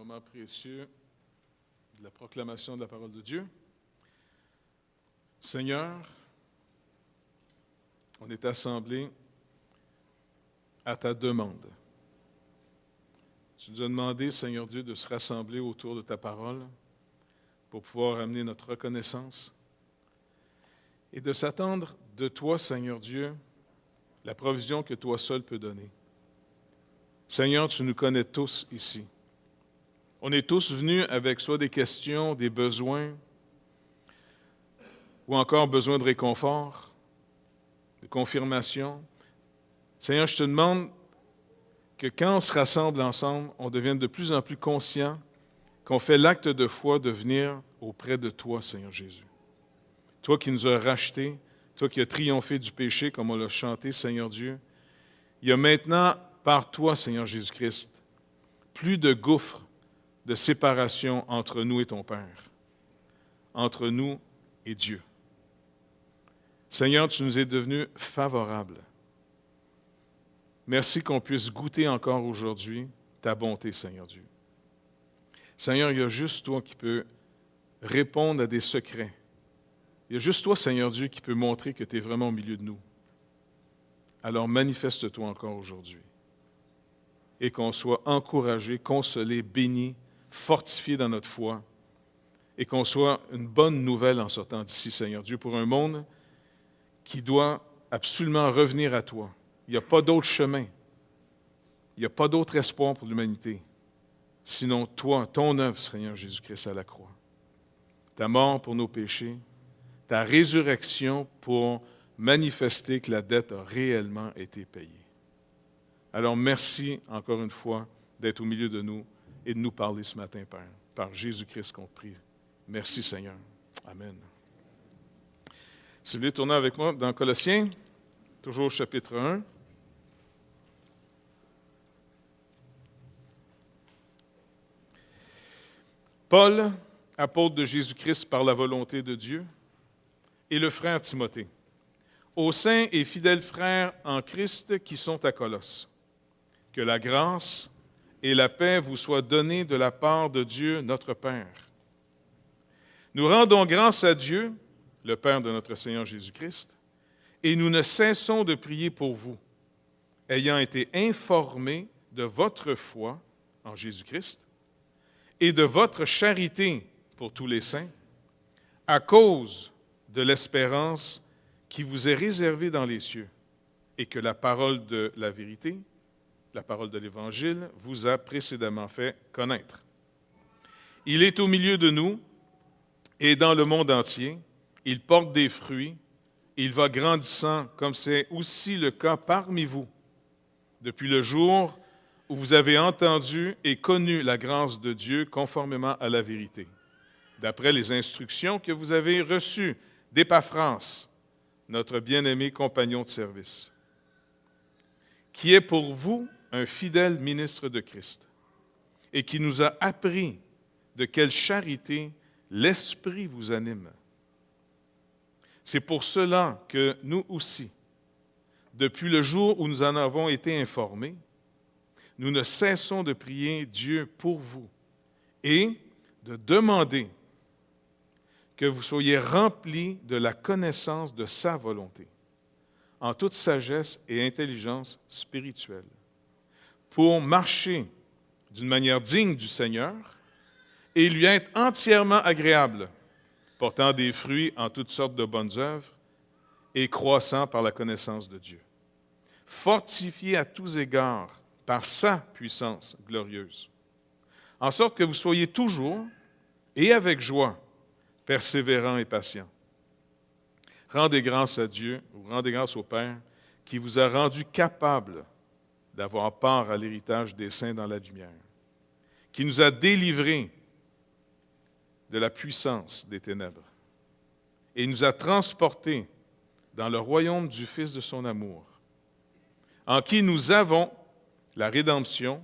moment précieux de la proclamation de la parole de Dieu. Seigneur, on est assemblés à ta demande. Tu nous as demandé, Seigneur Dieu, de se rassembler autour de ta parole pour pouvoir amener notre reconnaissance et de s'attendre de toi, Seigneur Dieu, la provision que toi seul peux donner. Seigneur, tu nous connais tous ici. On est tous venus avec soit des questions, des besoins, ou encore besoin de réconfort, de confirmation. Seigneur, je te demande que quand on se rassemble ensemble, on devienne de plus en plus conscient qu'on fait l'acte de foi de venir auprès de toi, Seigneur Jésus. Toi qui nous as rachetés, toi qui as triomphé du péché, comme on l'a chanté, Seigneur Dieu. Il y a maintenant, par toi, Seigneur Jésus-Christ, plus de gouffre de séparation entre nous et ton Père, entre nous et Dieu. Seigneur, tu nous es devenu favorable. Merci qu'on puisse goûter encore aujourd'hui ta bonté, Seigneur Dieu. Seigneur, il y a juste toi qui peux répondre à des secrets. Il y a juste toi, Seigneur Dieu, qui peut montrer que tu es vraiment au milieu de nous. Alors manifeste-toi encore aujourd'hui. Et qu'on soit encouragé, consolé, béni, fortifié dans notre foi. Et qu'on soit une bonne nouvelle en sortant d'ici, Seigneur Dieu, pour un monde qui doit absolument revenir à toi. Il n'y a pas d'autre chemin. Il n'y a pas d'autre espoir pour l'humanité. Sinon toi, ton œuvre, Seigneur Jésus-Christ, à la croix. Ta mort pour nos péchés, ta résurrection pour manifester que la dette a réellement été payée. Alors merci encore une fois d'être au milieu de nous et de nous parler ce matin, Père. Par Jésus-Christ qu'on prie. Merci Seigneur. Amen. Si vous voulez tourner avec moi dans Colossiens, toujours au chapitre 1. Paul, apôtre de Jésus-Christ par la volonté de Dieu, et le frère Timothée, aux saints et fidèles frères en Christ qui sont à Colosse, que la grâce et la paix vous soient données de la part de Dieu notre Père. Nous rendons grâce à Dieu, le Père de notre Seigneur Jésus-Christ, et nous ne cessons de prier pour vous, ayant été informés de votre foi en Jésus-Christ et de votre charité pour tous les saints, à cause de l'espérance qui vous est réservée dans les cieux, et que la parole de la vérité, la parole de l'Évangile, vous a précédemment fait connaître. Il est au milieu de nous et dans le monde entier. Il porte des fruits, il va grandissant, comme c'est aussi le cas parmi vous, depuis le jour où vous avez entendu et connu la grâce de Dieu conformément à la vérité, d'après les instructions que vous avez reçues d'Épaphras, notre bien-aimé compagnon de service, qui est pour vous un fidèle ministre de Christ et qui nous a appris de quelle charité l'Esprit vous anime. C'est pour cela que nous aussi, depuis le jour où nous en avons été informés, nous ne cessons de prier Dieu pour vous et de demander que vous soyez remplis de la connaissance de sa volonté, en toute sagesse et intelligence spirituelle, pour marcher d'une manière digne du Seigneur et lui être entièrement agréable, portant des fruits en toutes sortes de bonnes œuvres et croissant par la connaissance de Dieu, fortifié à tous égards par sa puissance glorieuse, en sorte que vous soyez toujours et avec joie, persévérants et patients. Rendez grâce à Dieu, ou rendez grâce au Père, qui vous a rendu capable d'avoir part à l'héritage des saints dans la lumière, qui nous a délivrés de la puissance des ténèbres et nous a transportés dans le royaume du Fils de son amour, en qui nous avons la rédemption,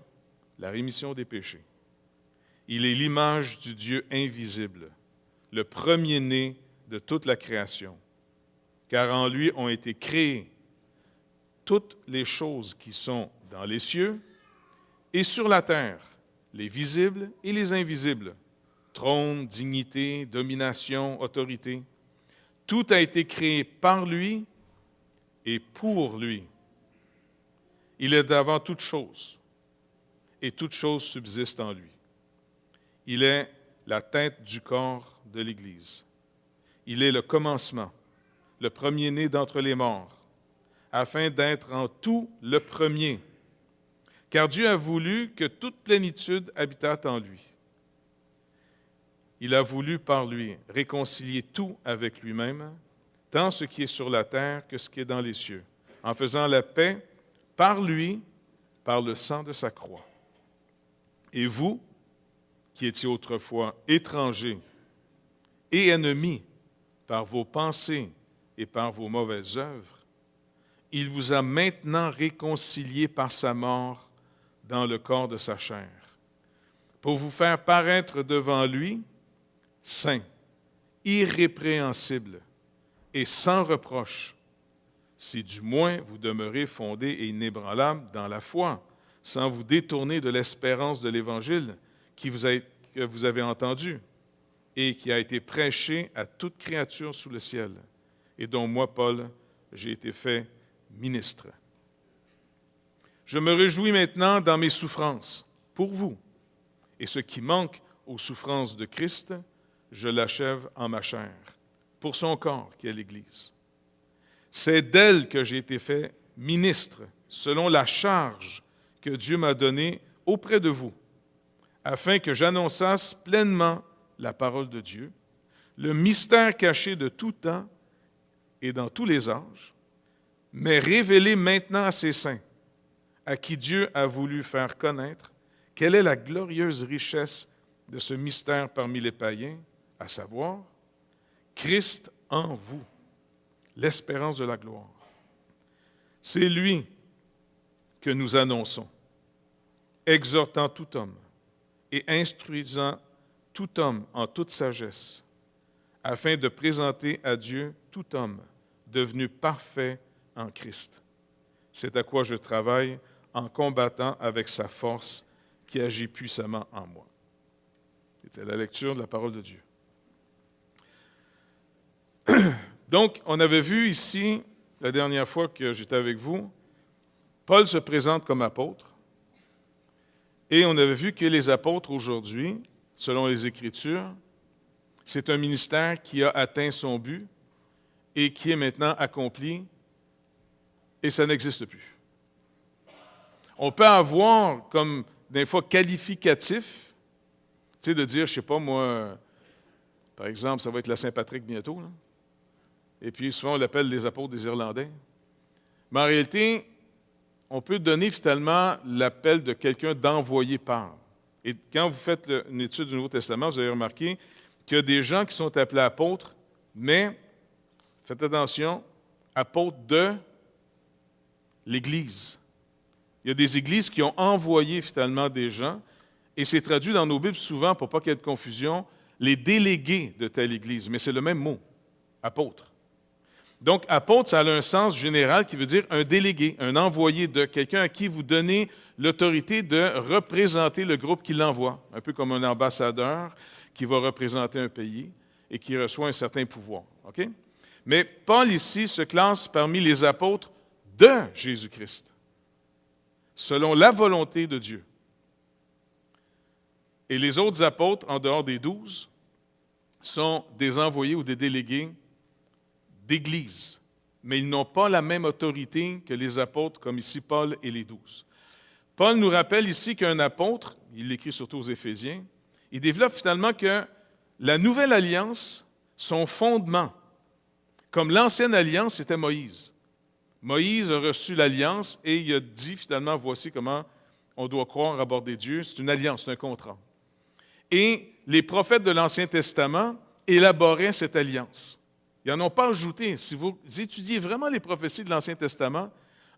la rémission des péchés. Il est l'image du Dieu invisible, le premier-né de toute la création, car en lui ont été créées toutes les choses qui sont dans les cieux et sur la terre, les visibles et les invisibles, trône, dignité, domination, autorité. Tout a été créé par lui et pour lui. Il est d'avant toute chose, et toute chose subsiste en lui. Il est la tête du corps de l'Église. Il est le commencement, le premier-né d'entre les morts, afin d'être en tout le premier. Car Dieu a voulu que toute plénitude habitât en lui. Il a voulu par lui réconcilier tout avec lui-même, tant ce qui est sur la terre que ce qui est dans les cieux, en faisant la paix par lui, par le sang de sa croix. Et vous, qui étiez autrefois étrangers et ennemis par vos pensées et par vos mauvaises œuvres, il vous a maintenant réconciliés par sa mort dans le corps de sa chair, pour vous faire paraître devant lui saint, irrépréhensible et sans reproche, si du moins vous demeurez fondés et inébranlables dans la foi, sans vous détourner de l'espérance de l'Évangile que vous avez entendu et qui a été prêché à toute créature sous le ciel, et dont moi, Paul, j'ai été fait ministre. Je me réjouis maintenant dans mes souffrances pour vous, et ce qui manque aux souffrances de Christ, je l'achève en ma chair, pour son corps qui est l'Église. C'est d'elle que j'ai été fait ministre, selon la charge que Dieu m'a donnée auprès de vous, afin que j'annonçasse pleinement la parole de Dieu, le mystère caché de tout temps et dans tous les âges, mais révélé maintenant à ses saints, à qui Dieu a voulu faire connaître quelle est la glorieuse richesse de ce mystère parmi les païens, à savoir Christ en vous, l'espérance de la gloire. C'est lui que nous annonçons, exhortant tout homme et instruisant tout homme en toute sagesse, afin de présenter à Dieu tout homme devenu parfait en Christ. C'est à quoi je travaille en combattant avec sa force qui agit puissamment en moi. C'était la lecture de la parole de Dieu. Donc, on avait vu ici, la dernière fois que j'étais avec vous, Paul se présente comme apôtre, et on avait vu que les apôtres aujourd'hui, selon les Écritures, c'est un ministère qui a atteint son but et qui est maintenant accompli, et ça n'existe plus. On peut avoir comme des fois qualificatif, tu sais, de dire, je ne sais pas moi, par exemple, ça va être la Saint-Patrick bientôt, là. Et puis souvent on l'appelle les apôtres des Irlandais. Mais en réalité, on peut donner finalement l'appel de quelqu'un d'envoyé par. Et quand vous faites une étude du Nouveau Testament, vous avez remarqué qu'il y a des gens qui sont appelés apôtres, mais, faites attention, apôtres de l'Église. Il y a des églises qui ont envoyé finalement des gens, et c'est traduit dans nos Bibles souvent, pour pas qu'il y ait de confusion, les délégués de telle église, mais c'est le même mot, apôtre. Donc, apôtre, ça a un sens général qui veut dire un délégué, un envoyé de quelqu'un à qui vous donnez l'autorité de représenter le groupe qui l'envoie, un peu comme un ambassadeur qui va représenter un pays et qui reçoit un certain pouvoir. OK? Mais Paul ici se classe parmi les apôtres de Jésus-Christ, selon la volonté de Dieu. Et les autres apôtres, en dehors des 12, sont des envoyés ou des délégués d'Église, mais ils n'ont pas la même autorité que les apôtres, comme ici Paul et les 12. Paul nous rappelle ici qu'un apôtre, il l'écrit surtout aux Éphésiens, il développe finalement que la nouvelle alliance, son fondement, comme l'ancienne alliance, c'était Moïse. Moïse a reçu l'alliance et il a dit finalement, voici comment on doit croire, aborder Dieu. C'est une alliance, c'est un contrat. Et les prophètes de l'Ancien Testament élaboraient cette alliance. Ils n'en ont pas ajouté. Si vous étudiez vraiment les prophéties de l'Ancien Testament,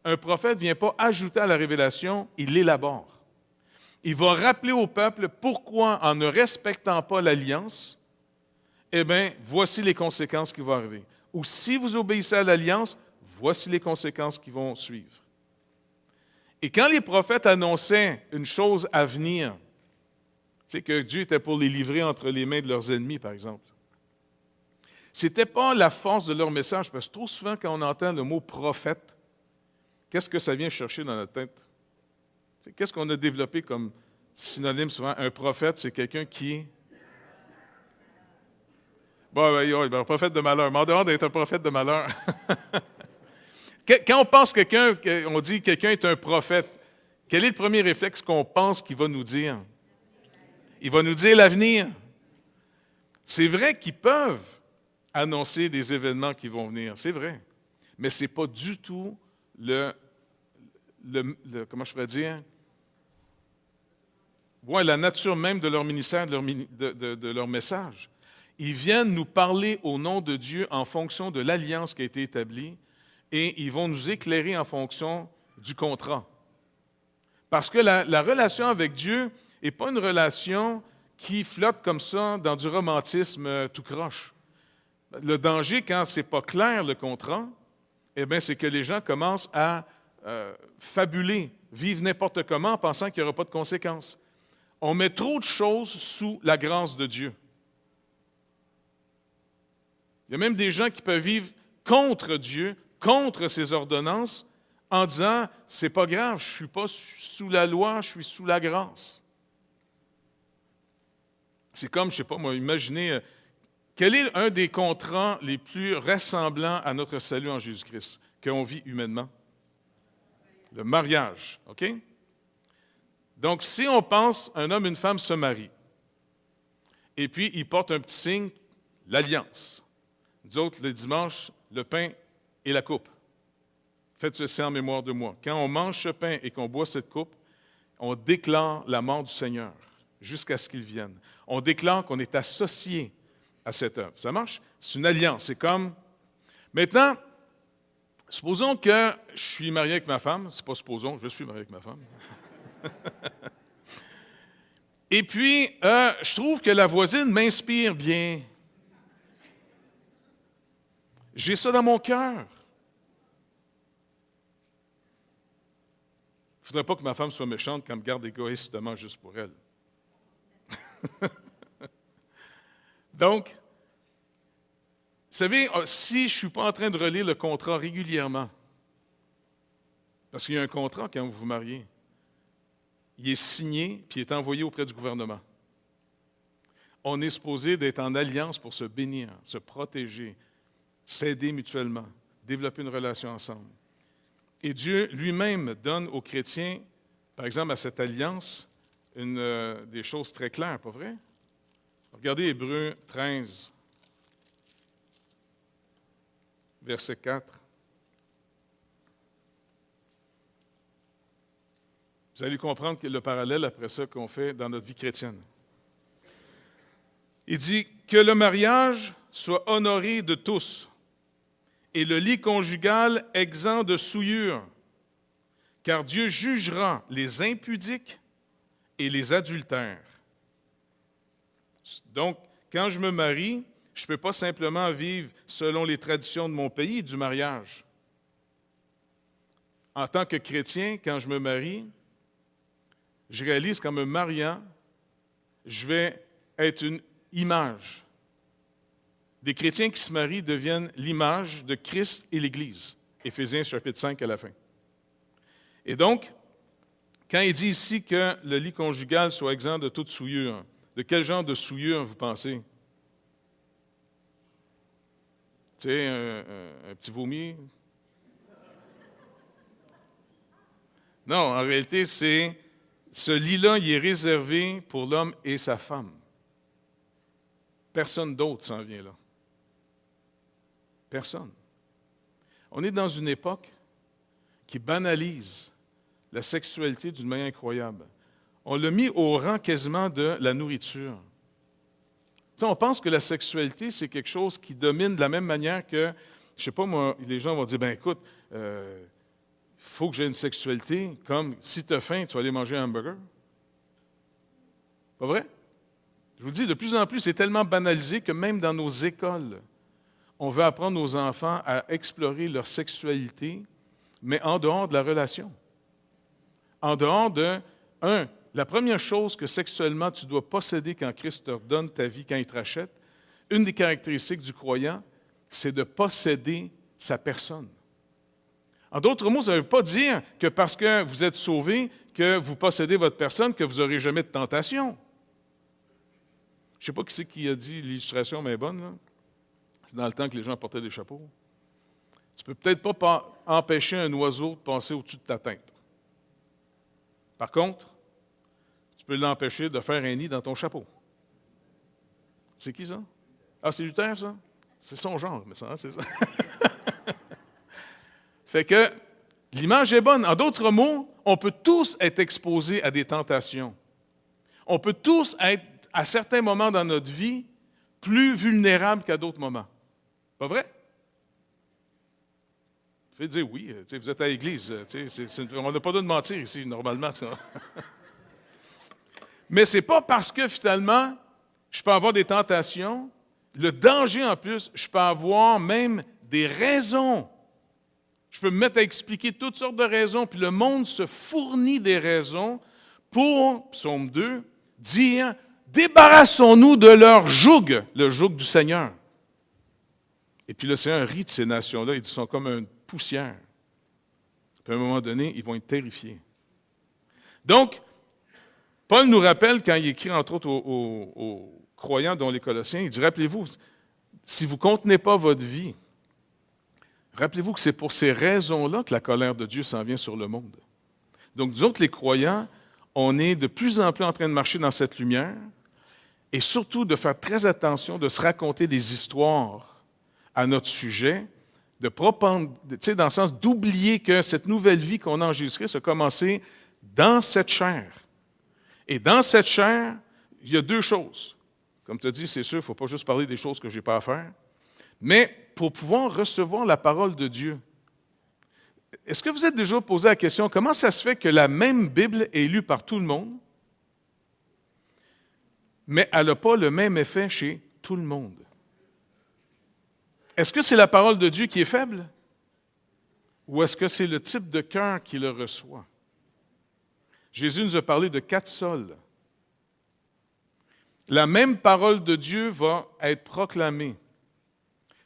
un prophète ne vient pas ajouter à la révélation, il l'élabore. Il va rappeler au peuple pourquoi, en ne respectant pas l'alliance, eh bien, voici les conséquences qui vont arriver. Ou si vous obéissez à l'alliance, voici les conséquences qui vont suivre. Et quand les prophètes annonçaient une chose à venir, sais, que Dieu était pour les livrer entre les mains de leurs ennemis, par exemple. Ce n'était pas la force de leur message, parce que trop souvent, quand on entend le mot prophète, qu'est-ce que ça vient chercher dans notre tête? Qu'est-ce qu'on a développé comme synonyme souvent? Un prophète, c'est quelqu'un qui... Bon, un prophète de malheur. Mais en dehors d'être un prophète de malheur... Quand on pense quelqu'un, on dit quelqu'un est un prophète, quel est le premier réflexe qu'on pense qu'il va nous dire? Il va nous dire l'avenir. C'est vrai qu'ils peuvent annoncer des événements qui vont venir, c'est vrai. Mais ce n'est pas du tout comment je pourrais dire? Ouais, la nature même de leur ministère, de leur message. Ils viennent nous parler au nom de Dieu en fonction de l'alliance qui a été établie et ils vont nous éclairer en fonction du contrat. Parce que la relation avec Dieu n'est pas une relation qui flotte comme ça dans du romantisme tout croche. Le danger, quand ce n'est pas clair le contrat, eh bien, c'est que les gens commencent à fabuler, vivre n'importe comment en pensant qu'il n'y aura pas de conséquences. On met trop de choses sous la grâce de Dieu. Il y a même des gens qui peuvent vivre contre Dieu, contre ses ordonnances, en disant « c'est pas grave, je ne suis pas sous la loi, je suis sous la grâce ». C'est comme, je ne sais pas moi, imaginez, quel est un des contrats les plus ressemblants à notre salut en Jésus-Christ qu'on vit humainement? Le mariage, OK? Donc, si on pense un homme et une femme se marient, et puis ils portent un petit signe, l'alliance. Nous autres, le dimanche, le pain et la coupe. Faites ceci en mémoire de moi. Quand on mange ce pain et qu'on boit cette coupe, on déclare la mort du Seigneur jusqu'à ce qu'il vienne. On déclare qu'on est associé à cette œuvre. Ça marche? C'est une alliance. C'est comme... Maintenant, supposons que je suis marié avec ma femme. C'est pas supposons, je suis marié avec ma femme. Et puis, je trouve que la voisine m'inspire bien. J'ai ça dans mon cœur. Il ne faudrait pas que ma femme soit méchante quand elle me garde égoïstement juste pour elle. Donc, vous savez, si je ne suis pas en train de relire le contrat régulièrement, parce qu'il y a un contrat quand vous vous mariez, il est signé puis il est envoyé auprès du gouvernement. On est supposé d'être en alliance pour se bénir, se protéger, s'aider mutuellement, développer une relation ensemble. Et Dieu lui-même donne aux chrétiens, par exemple, à cette alliance, des choses très claires, pas vrai? Regardez Hébreux 13, verset 4. Vous allez comprendre le parallèle après ça qu'on fait dans notre vie chrétienne. Il dit que le mariage soit honoré de tous et le lit conjugal exempt de souillure, car Dieu jugera les impudiques et les adultères. Donc, quand je me marie, je ne peux pas simplement vivre selon les traditions de mon pays du mariage. En tant que chrétien, quand je me marie, je réalise qu'en me mariant, je vais être une image. Des chrétiens qui se marient deviennent l'image de Christ et l'Église. Éphésiens chapitre 5 à la fin. Et donc, quand il dit ici que le lit conjugal soit exempt de toute souillure, de quel genre de souillure vous pensez? Tu sais, un petit vomi? Non, en réalité, c'est ce lit-là, il est réservé pour l'homme et sa femme. Personne d'autre s'en vient là. Personne. On est dans une époque qui banalise la sexualité d'une manière incroyable. On l'a mis au rang quasiment de la nourriture. Tu sais, on pense que la sexualité, c'est quelque chose qui domine de la même manière que, je ne sais pas moi, les gens vont dire, ben écoute, il faut que j'ai une sexualité, comme si tu as faim, tu vas aller manger un hamburger. Pas vrai? Je vous dis, de plus en plus, c'est tellement banalisé que même dans nos écoles, on veut apprendre aux enfants à explorer leur sexualité, mais en dehors de la relation. En dehors de, la première chose que sexuellement tu dois posséder quand Christ te redonne ta vie, quand il te rachète, une des caractéristiques du croyant, c'est de posséder sa personne. En d'autres mots, ça ne veut pas dire que parce que vous êtes sauvé, que vous possédez votre personne, que vous n'aurez jamais de tentation. Je ne sais pas qui c'est qui a dit l'illustration, mais bonne, là. C'est dans le temps que les gens portaient des chapeaux. Tu ne peux peut-être pas empêcher un oiseau de passer au-dessus de ta tête. Par contre, tu peux l'empêcher de faire un nid dans ton chapeau. C'est qui ça? Ah, c'est Luther, ça? C'est son genre, mais ça, hein, c'est ça. Fait que l'image est bonne. En d'autres mots, on peut tous être exposés à des tentations. On peut tous être, à certains moments dans notre vie, plus vulnérables qu'à d'autres moments. Pas vrai? Vous pouvez dire oui, vous êtes à l'église. On n'a pas le droit de mentir ici, normalement. Mais ce n'est pas parce que finalement, je peux avoir des tentations, le danger en plus, je peux avoir même des raisons. Je peux me mettre à expliquer toutes sortes de raisons, puis le monde se fournit des raisons pour, psaume 2, dire « Débarrassons-nous de leur joug, le joug du Seigneur. » Et puis le Seigneur rit de ces nations-là, ils sont comme une poussière. Puis à un moment donné, ils vont être terrifiés. Donc, Paul nous rappelle, quand il écrit entre autres aux croyants, dont les Colossiens, il dit « Rappelez-vous, si vous ne contenez pas votre vie, rappelez-vous que c'est pour ces raisons-là que la colère de Dieu s'en vient sur le monde. » Donc, nous autres, les croyants, on est de plus en plus en train de marcher dans cette lumière et surtout de faire très attention, de se raconter des histoires à notre sujet, dans le sens d'oublier que cette nouvelle vie qu'on a en Jésus-Christ a commencé dans cette chair. Et dans cette chair, il y a deux choses. Comme tu as dit, c'est sûr, il ne faut pas juste parler des choses que je n'ai pas à faire. Mais pour pouvoir recevoir la parole de Dieu, est-ce que vous êtes déjà posé la question, comment ça se fait que la même Bible est lue par tout le monde, mais elle n'a pas le même effet chez tout le monde? Est-ce que c'est la parole de Dieu qui est faible? Ou est-ce que c'est le type de cœur qui le reçoit? Jésus nous a parlé de 4 sols. La même parole de Dieu va être proclamée.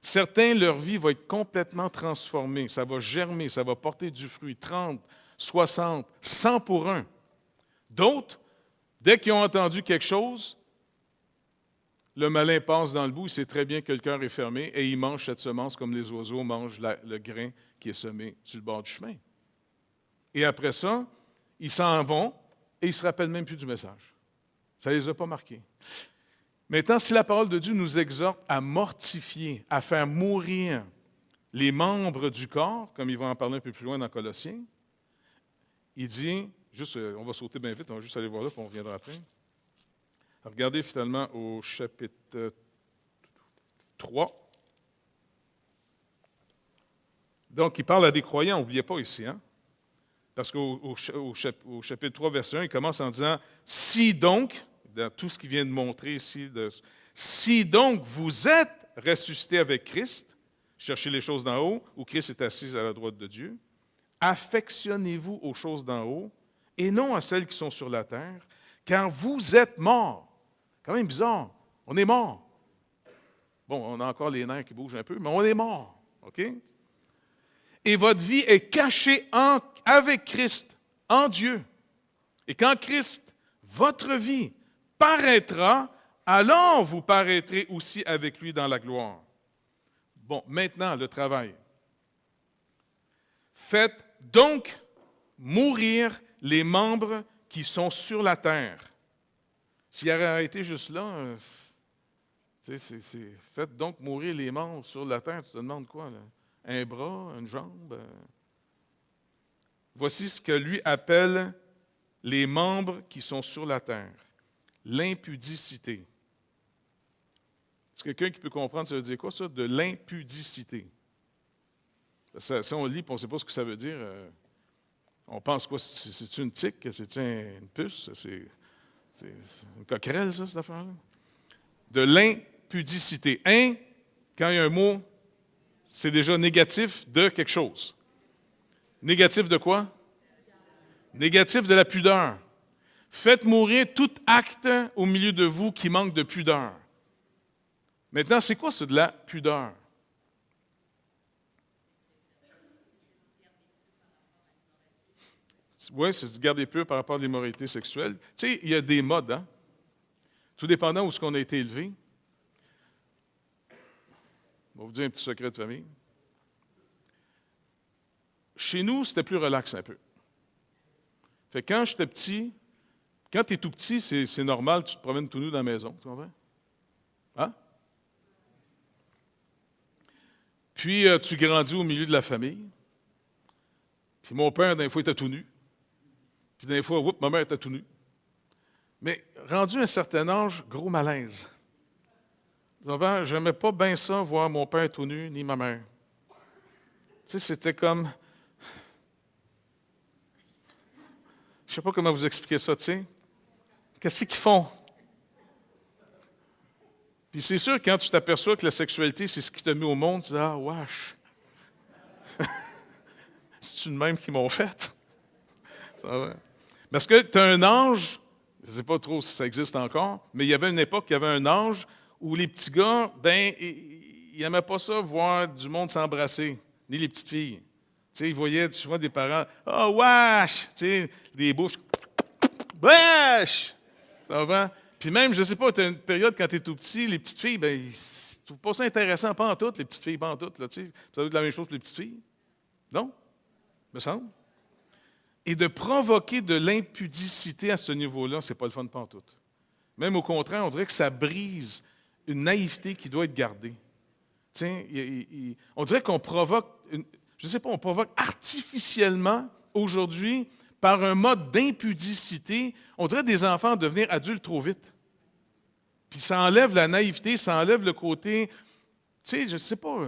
Certains, leur vie va être complètement transformée. Ça va germer, ça va porter du fruit, 30, 60, 100 pour un. D'autres, dès qu'ils ont entendu quelque chose, le malin passe dans le bout, il sait très bien que le cœur est fermé et il mange cette semence comme les oiseaux mangent le grain qui est semé sur le bord du chemin. Et après ça, ils s'en vont et ils ne se rappellent même plus du message. Ça ne les a pas marqués. Maintenant, si la parole de Dieu nous exhorte à mortifier, à faire mourir les membres du corps, comme il va en parler un peu plus loin dans Colossiens, il dit, juste, on va sauter bien vite, on va juste aller voir là, puis on reviendra après. Regardez finalement au chapitre 3. Donc, il parle à des croyants, n'oubliez pas ici, hein? Parce qu'au chapitre 3, verset 1, il commence en disant « Si donc », dans tout ce qu'il vient de montrer ici, « Si donc vous êtes ressuscités avec Christ, cherchez les choses d'en haut, où Christ est assis à la droite de Dieu, affectionnez-vous aux choses d'en haut, et non à celles qui sont sur la terre, car vous êtes morts. » Quand même bizarre, on est mort. Bon, on a encore les nerfs qui bougent un peu, mais on est mort, OK? Et votre vie est cachée avec Christ, en Dieu. Et quand Christ, votre vie, paraîtra, alors vous paraîtrez aussi avec lui dans la gloire. Bon, maintenant, le travail. Faites donc mourir les membres qui sont sur la terre. S'il avait arrêté juste là, faites donc mourir les membres sur la terre, tu te demandes quoi, là? Un bras, une jambe. Voici ce que lui appelle les membres qui sont sur la terre. L'impudicité. Est-ce que quelqu'un qui peut comprendre, ça veut dire quoi ça? De l'impudicité. Si on lit et on ne sait pas ce que ça veut dire, on pense quoi? C'est-tu une tique? C'est-tu une puce? C'est une coquerelle, ça, cette affaire-là? De l'impudicité. Quand il y a un mot, c'est déjà négatif de quelque chose. Négatif de quoi? Négatif de la pudeur. Faites mourir tout acte au milieu de vous qui manque de pudeur. Maintenant, c'est quoi ça de la pudeur? Oui, c'est se garder pur par rapport à l'immoralité sexuelle. Tu sais, il y a des modes, hein? Tout dépendant où est-ce qu'on a été élevé. Je vais vous dire un petit secret de famille. Chez nous, c'était plus relax un peu. Fait que quand j'étais petit, quand tu es tout petit, c'est normal, tu te promènes tout nu dans la maison, tu comprends? Hein? Puis tu grandis au milieu de la famille. Puis mon père, d'un fois, était tout nu. Puis d'un fois, oups, ma mère était tout nue. Mais rendu à un certain âge, gros malaise. Je n'aimais pas bien ça, voir mon père tout nu, ni ma mère. Tu sais, c'était comme... Je ne sais pas comment vous expliquer ça, tu sais. Qu'est-ce qu'ils font? Puis c'est sûr, quand tu t'aperçois que la sexualité, c'est ce qui t'a mis au monde, tu dis « Ah, wesh! C'est-tu de même qu'ils m'ont fait? » Parce que tu as un âge, je ne sais pas trop si ça existe encore, mais il y avait une époque, il y avait un âge où les petits gars, ben, ils n'aimaient pas ça, voir du monde s'embrasser, ni les petites filles. Tu sais, ils voyaient souvent des parents, « Ah, wesh! » Tu sais, des bouches, « Wesh! » Ça va? Puis même, je ne sais pas, tu as une période quand tu es tout petit, les petites filles, ben, ils ne trouvent pas ça intéressant, pas en tout, les petites filles, pas en tout. Là, tu sais. Ça doit être la même chose pour les petites filles. Non? Me semble. Et de provoquer de l'impudicité à ce niveau-là, c'est pas le fun pas en tout. Même au contraire, on dirait que ça brise une naïveté qui doit être gardée. Tiens, on dirait qu'on provoque, je ne sais pas, on provoque artificiellement aujourd'hui par un mode d'impudicité, on dirait des enfants devenir adultes trop vite. Puis ça enlève la naïveté, ça enlève le côté, tu sais, je ne sais pas,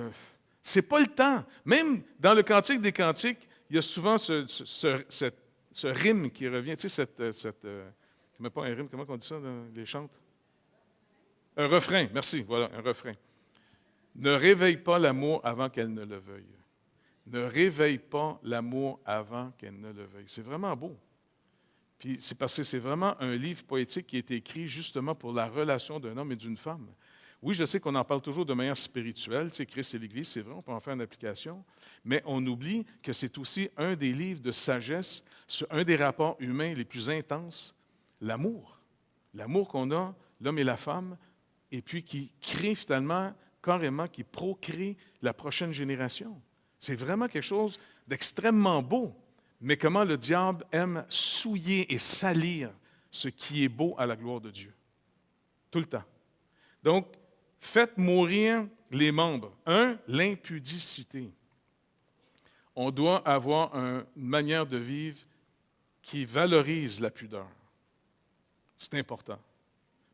c'est pas le temps. Même dans le Cantique des Cantiques, il y a souvent ce rime qui revient, tu sais, mais pas un rime, comment on dit ça dans les chants? Un refrain, merci, voilà, un refrain. Ne réveille pas l'amour avant qu'elle ne le veuille. Ne réveille pas l'amour avant qu'elle ne le veuille. C'est vraiment beau. Puis c'est parce que c'est vraiment un livre poétique qui a été écrit justement pour la relation d'un homme et d'une femme. Oui, je sais qu'on en parle toujours de manière spirituelle, tu sais, Christ et l'Église, c'est vrai, on peut en faire une application, mais on oublie que c'est aussi un des livres de sagesse sur un des rapports humains les plus intenses, l'amour. L'amour qu'on a, l'homme et la femme, et puis qui crée finalement, carrément, qui procrée la prochaine génération. C'est vraiment quelque chose d'extrêmement beau. Mais comment le diable aime souiller et salir ce qui est beau à la gloire de Dieu. Tout le temps. Donc, faites mourir les membres. L'impudicité. On doit avoir une manière de vivre qui valorise la pudeur. C'est important.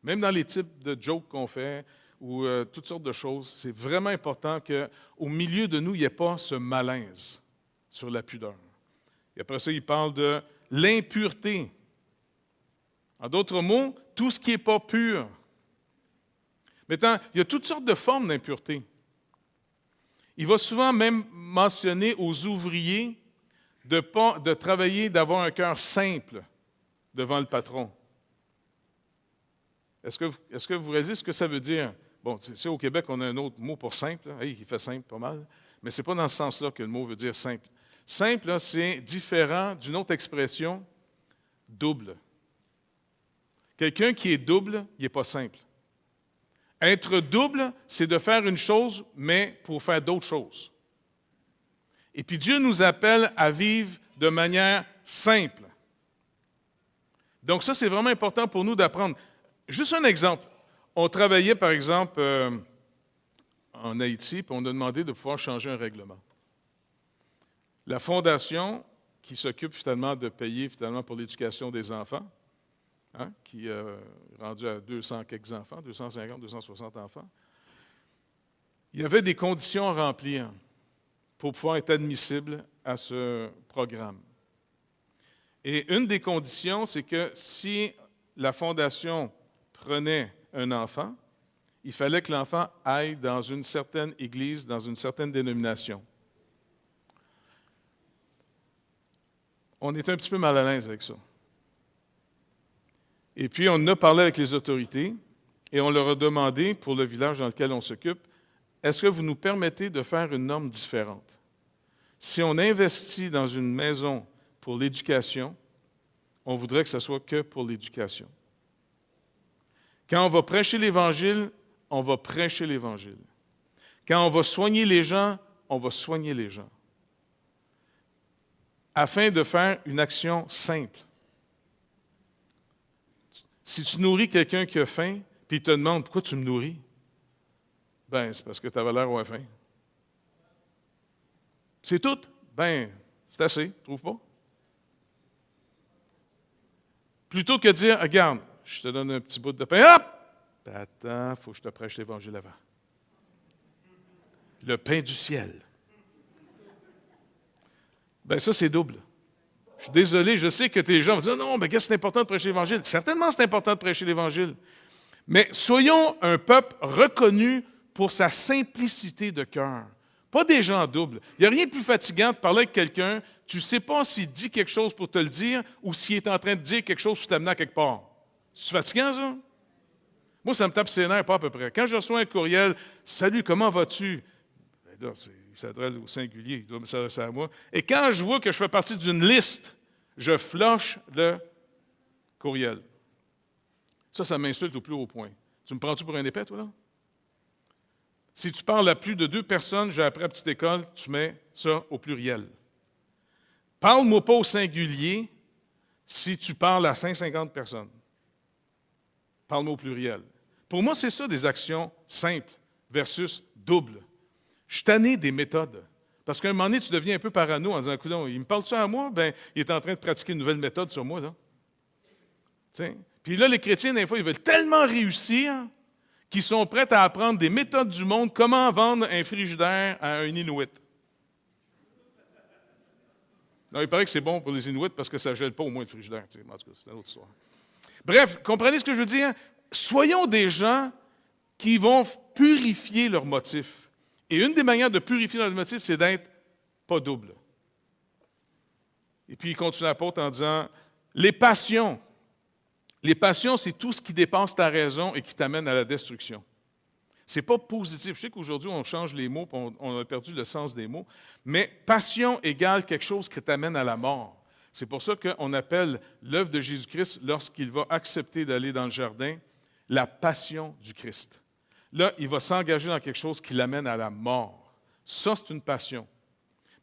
Même dans les types de jokes qu'on fait, ou toutes sortes de choses, c'est vraiment important qu'au milieu de nous, il n'y ait pas ce malaise sur la pudeur. Et après ça, il parle de l'impureté. En d'autres mots, tout ce qui n'est pas pur. Maintenant, il y a toutes sortes de formes d'impureté. Il va souvent même mentionner aux ouvriers de travailler, d'avoir un cœur simple devant le patron. Est-ce que vous réalisez ce que ça veut dire? Bon, tu sais, au Québec, on a un autre mot pour simple. Hey, il fait simple pas mal. Mais ce n'est pas dans ce sens-là que le mot veut dire simple. Simple, là, c'est différent d'une autre expression, double. Quelqu'un qui est double, il n'est pas simple. Être double, c'est de faire une chose, mais pour faire d'autres choses. Et puis Dieu nous appelle à vivre de manière simple. Donc ça, c'est vraiment important pour nous d'apprendre. Juste un exemple. On travaillait, par exemple, en Haïti, puis on a demandé de pouvoir changer un règlement. La fondation qui s'occupe finalement de payer finalement pour l'éducation des enfants, hein, qui est rendue à 200 quelques enfants, 250, 260 enfants, il y avait des conditions à remplir pour pouvoir être admissible à ce programme. Et une des conditions, c'est que si la fondation prenait un enfant, il fallait que l'enfant aille dans une certaine église, dans une certaine dénomination. On est un petit peu mal à l'aise avec ça. Et puis, on a parlé avec les autorités et on leur a demandé, pour le village dans lequel on s'occupe, est-ce que vous nous permettez de faire une norme différente? Si on investit dans une maison pour l'éducation, on voudrait que ce soit que pour l'éducation. Quand on va prêcher l'Évangile, on va prêcher l'Évangile. Quand on va soigner les gens, on va soigner les gens. Afin de faire une action simple. Si tu nourris quelqu'un qui a faim, puis il te demande pourquoi tu me nourris, ben c'est parce que tu avais l'air d'avoir faim. C'est tout? Ben, c'est assez, tu trouves pas? Plutôt que de dire, regarde, je te donne un petit bout de pain, hop! Attends, il faut que je te prêche l'Évangile avant. Le pain du ciel. Ben ça, c'est double. Je suis désolé, je sais que tes gens vont dire, non, mais qu'est-ce que c'est important de prêcher l'Évangile? Certainement, c'est important de prêcher l'Évangile. Mais soyons un peuple reconnu pour sa simplicité de cœur. Pas des gens doubles. Il n'y a rien de plus fatigant de parler avec quelqu'un, tu ne sais pas s'il dit quelque chose pour te le dire ou s'il est en train de dire quelque chose pour t'amener à quelque part. C'est fatigant, ça? Moi, ça me tape ses nerfs, pas à peu près. Quand je reçois un courriel, « Salut, comment vas-tu? » Là, il s'adresse au singulier, il doit me s'adresser à moi. Et quand je vois que je fais partie d'une liste, je flush le courriel. Ça m'insulte au plus haut point. Tu me prends-tu pour un épais, toi, là? Si tu parles à plus de 2 personnes, j'ai appris à petite école, tu mets ça au pluriel. Parle-moi pas au singulier si tu parles à 150 personnes. Parle-moi au pluriel. Pour moi, c'est ça des actions simples versus doubles. Je suis tanné des méthodes. Parce qu'à un moment donné, tu deviens un peu parano en disant, coudonc, il me parle-tu à moi? Ben, il est en train de pratiquer une nouvelle méthode sur moi, là. T'sais? Puis là, les chrétiens, des fois, ils veulent tellement réussir qu'ils sont prêts à apprendre des méthodes du monde, comment vendre un frigidaire à un Inuit. Non, il paraît que c'est bon pour les Inuits parce que ça ne gèle pas au moins le frigidaire. En tout cas, c'est une autre histoire. Bref, comprenez ce que je veux dire? Soyons des gens qui vont purifier leurs motifs. Et une des manières de purifier leurs motifs, c'est d'être pas double. Et puis, il continue l'apôtre en disant, les passions, c'est tout ce qui dépasse ta raison et qui t'amène à la destruction. Ce n'est pas positif. Je sais qu'aujourd'hui, on change les mots, on a perdu le sens des mots, mais passion égale quelque chose qui t'amène à la mort. C'est pour ça qu'on appelle l'œuvre de Jésus-Christ, lorsqu'il va accepter d'aller dans le jardin, la passion du Christ. Là, il va s'engager dans quelque chose qui l'amène à la mort. Ça, c'est une passion.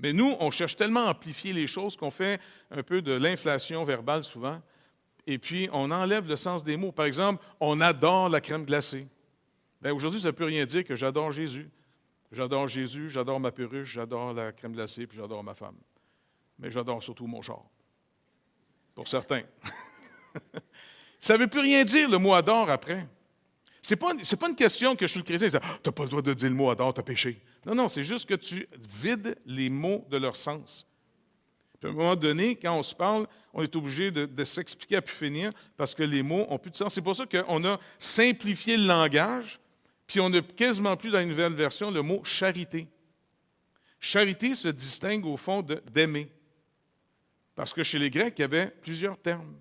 Mais nous, on cherche tellement à amplifier les choses qu'on fait un peu de l'inflation verbale souvent, et puis on enlève le sens des mots. Par exemple, on adore la crème glacée. Bien, aujourd'hui, ça ne peut rien dire que j'adore Jésus. J'adore Jésus, j'adore ma perruche, j'adore la crème glacée, puis j'adore ma femme. Mais j'adore surtout mon char. Pour certains. Ça ne veut plus rien dire, le mot adore, après. Ce n'est pas une question que je suis le chrétien, tu n'as pas le droit de dire le mot adore, tu as péché. Non, c'est juste que tu vides les mots de leur sens. Puis à un moment donné, quand on se parle, on est obligé de s'expliquer à pu finir parce que les mots n'ont plus de sens. C'est pour ça qu'on a simplifié le langage, puis on n'a quasiment plus dans une nouvelle version le mot charité. Charité se distingue au fond d'aimer. Parce que chez les Grecs, il y avait plusieurs termes.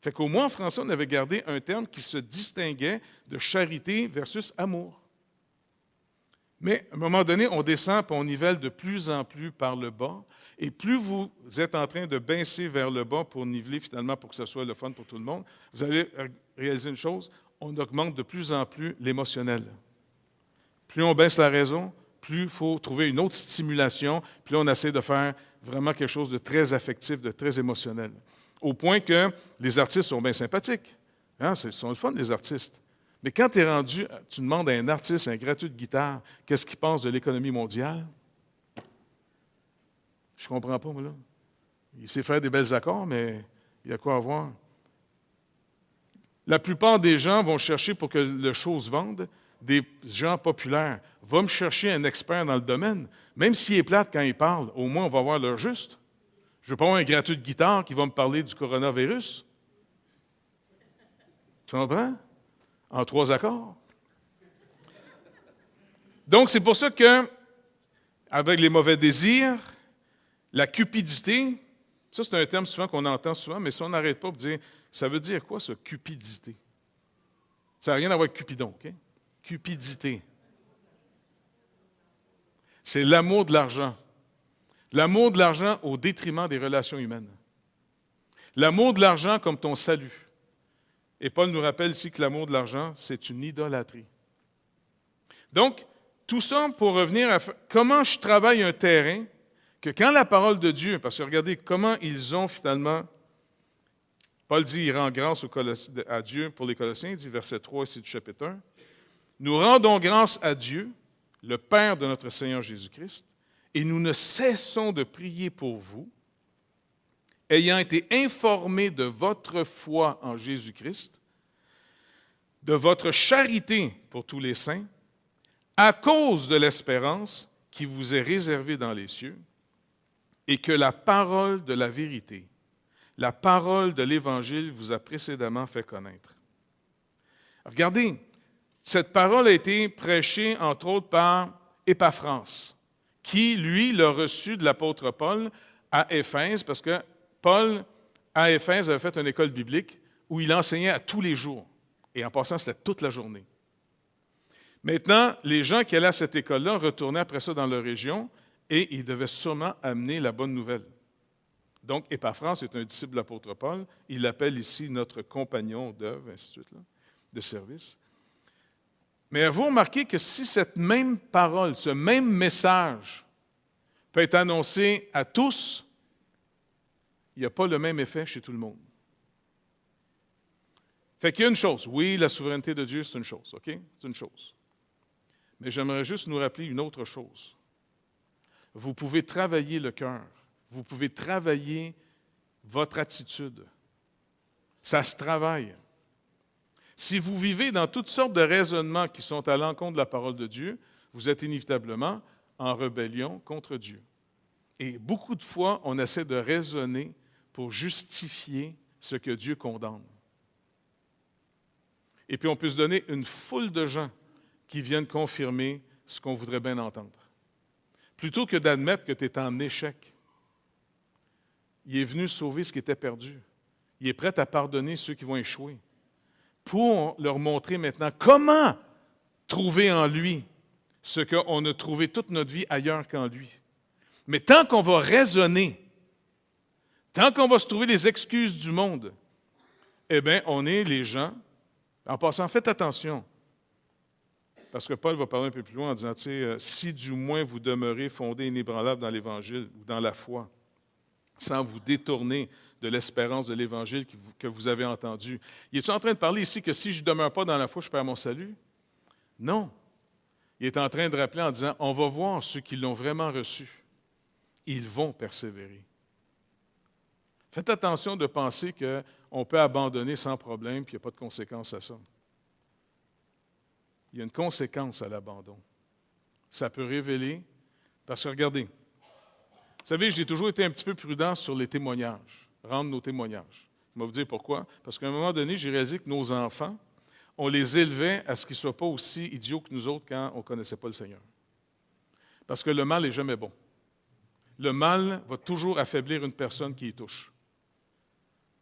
Fait qu'au moins en français, on avait gardé un terme qui se distinguait de charité versus amour. Mais à un moment donné, on descend et on nivelle de plus en plus par le bas. Et plus vous êtes en train de baisser vers le bas pour niveler finalement pour que ce soit le fun pour tout le monde, vous allez réaliser une chose, on augmente de plus en plus l'émotionnel. Plus on baisse la raison, plus il faut trouver une autre stimulation, puis là, on essaie de faire vraiment quelque chose de très affectif, de très émotionnel. Au point que les artistes sont bien sympathiques. Hein? Ce sont le fun, les artistes. Mais quand tu es rendu, tu demandes à un artiste un gratuit de guitare, qu'est-ce qu'il pense de l'économie mondiale? Je ne comprends pas, moi, là. Il sait faire des belles accords, mais il y a quoi à voir. La plupart des gens vont chercher pour que le show se vende des gens populaires. Va me chercher un expert dans le domaine. Même s'il est plate quand il parle, au moins on va voir l'heure juste. Je ne veux pas avoir un gratuit de guitare qui va me parler du coronavirus. Tu comprends? En 3 accords. Donc, c'est pour ça que, avec les mauvais désirs, la cupidité, Ça, c'est un terme souvent qu'on entend souvent, mais si on n'arrête pas pour dire, ça veut dire quoi, ça, cupidité? Ça n'a rien à voir avec Cupidon, OK? Cupidité. C'est l'amour de l'argent. L'amour de l'argent au détriment des relations humaines. L'amour de l'argent comme ton salut. Et Paul nous rappelle ici que l'amour de l'argent, c'est une idolâtrie. Donc, tout ça pour revenir à comment je travaille un terrain que quand la parole de Dieu, parce que regardez comment ils ont finalement, Paul dit, il rend grâce à Dieu pour les Colossiens, il dit verset 3 ici du chapitre 1, « Nous rendons grâce à Dieu, le Père de notre Seigneur Jésus-Christ, et nous ne cessons de prier pour vous, ayant été informés de votre foi en Jésus-Christ, de votre charité pour tous les saints, à cause de l'espérance qui vous est réservée dans les cieux, et que la parole de la vérité, la parole de l'Évangile vous a précédemment fait connaître. » Regardez, cette parole a été prêchée, entre autres, par Épaphras, qui, lui, l'a reçu de l'apôtre Paul à Éphèse, parce que Paul, à Éphèse, avait fait une école biblique où il enseignait à tous les jours. Et en passant, c'était toute la journée. Maintenant, les gens qui allaient à cette école-là retournaient après ça dans leur région et ils devaient sûrement amener la bonne nouvelle. Donc, Épaphras est un disciple de l'apôtre Paul. Il l'appelle ici notre compagnon d'œuvre, ainsi de suite, là, de service. Mais vous remarquez que si cette même parole, ce même message peut être annoncé à tous, il n'y a pas le même effet chez tout le monde. Fait qu'il y a une chose. Oui, la souveraineté de Dieu, c'est une chose, OK? C'est une chose. Mais j'aimerais juste nous rappeler une autre chose. Vous pouvez travailler le cœur. Vous pouvez travailler votre attitude. Ça se travaille. Si vous vivez dans toutes sortes de raisonnements qui sont à l'encontre de la parole de Dieu, vous êtes inévitablement en rébellion contre Dieu. Et beaucoup de fois, on essaie de raisonner pour justifier ce que Dieu condamne. Et puis on peut se donner une foule de gens qui viennent confirmer ce qu'on voudrait bien entendre. Plutôt que d'admettre que tu es en échec, il est venu sauver ce qui était perdu. Il est prêt à pardonner ceux qui vont échouer pour leur montrer maintenant comment trouver en lui ce qu'on a trouvé toute notre vie ailleurs qu'en lui. Mais tant qu'on va raisonner, tant qu'on va se trouver les excuses du monde, eh bien, on est les gens. En passant, faites attention, parce que Paul va parler un peu plus loin en disant, si du moins vous demeurez fondés inébranlables dans l'Évangile ou dans la foi, sans vous détourner de l'espérance de l'Évangile que vous avez entendu. Il est-tu en train de parler ici que si je ne demeure pas dans la foi, je perds mon salut? Non. Il est en train de rappeler en disant, on va voir ceux qui l'ont vraiment reçu. Ils vont persévérer. Faites attention de penser qu'on peut abandonner sans problème, puis il n'y a pas de conséquence à ça. Il y a une conséquence à l'abandon. Ça peut révéler, parce que regardez, vous savez, j'ai toujours été un petit peu prudent sur les témoignages, rendre nos témoignages. Je vais vous dire pourquoi. Parce qu'à un moment donné, j'ai réalisé que nos enfants, on les élevait à ce qu'ils ne soient pas aussi idiots que nous autres quand on ne connaissait pas le Seigneur. Parce que le mal n'est jamais bon. Le mal va toujours affaiblir une personne qui y touche.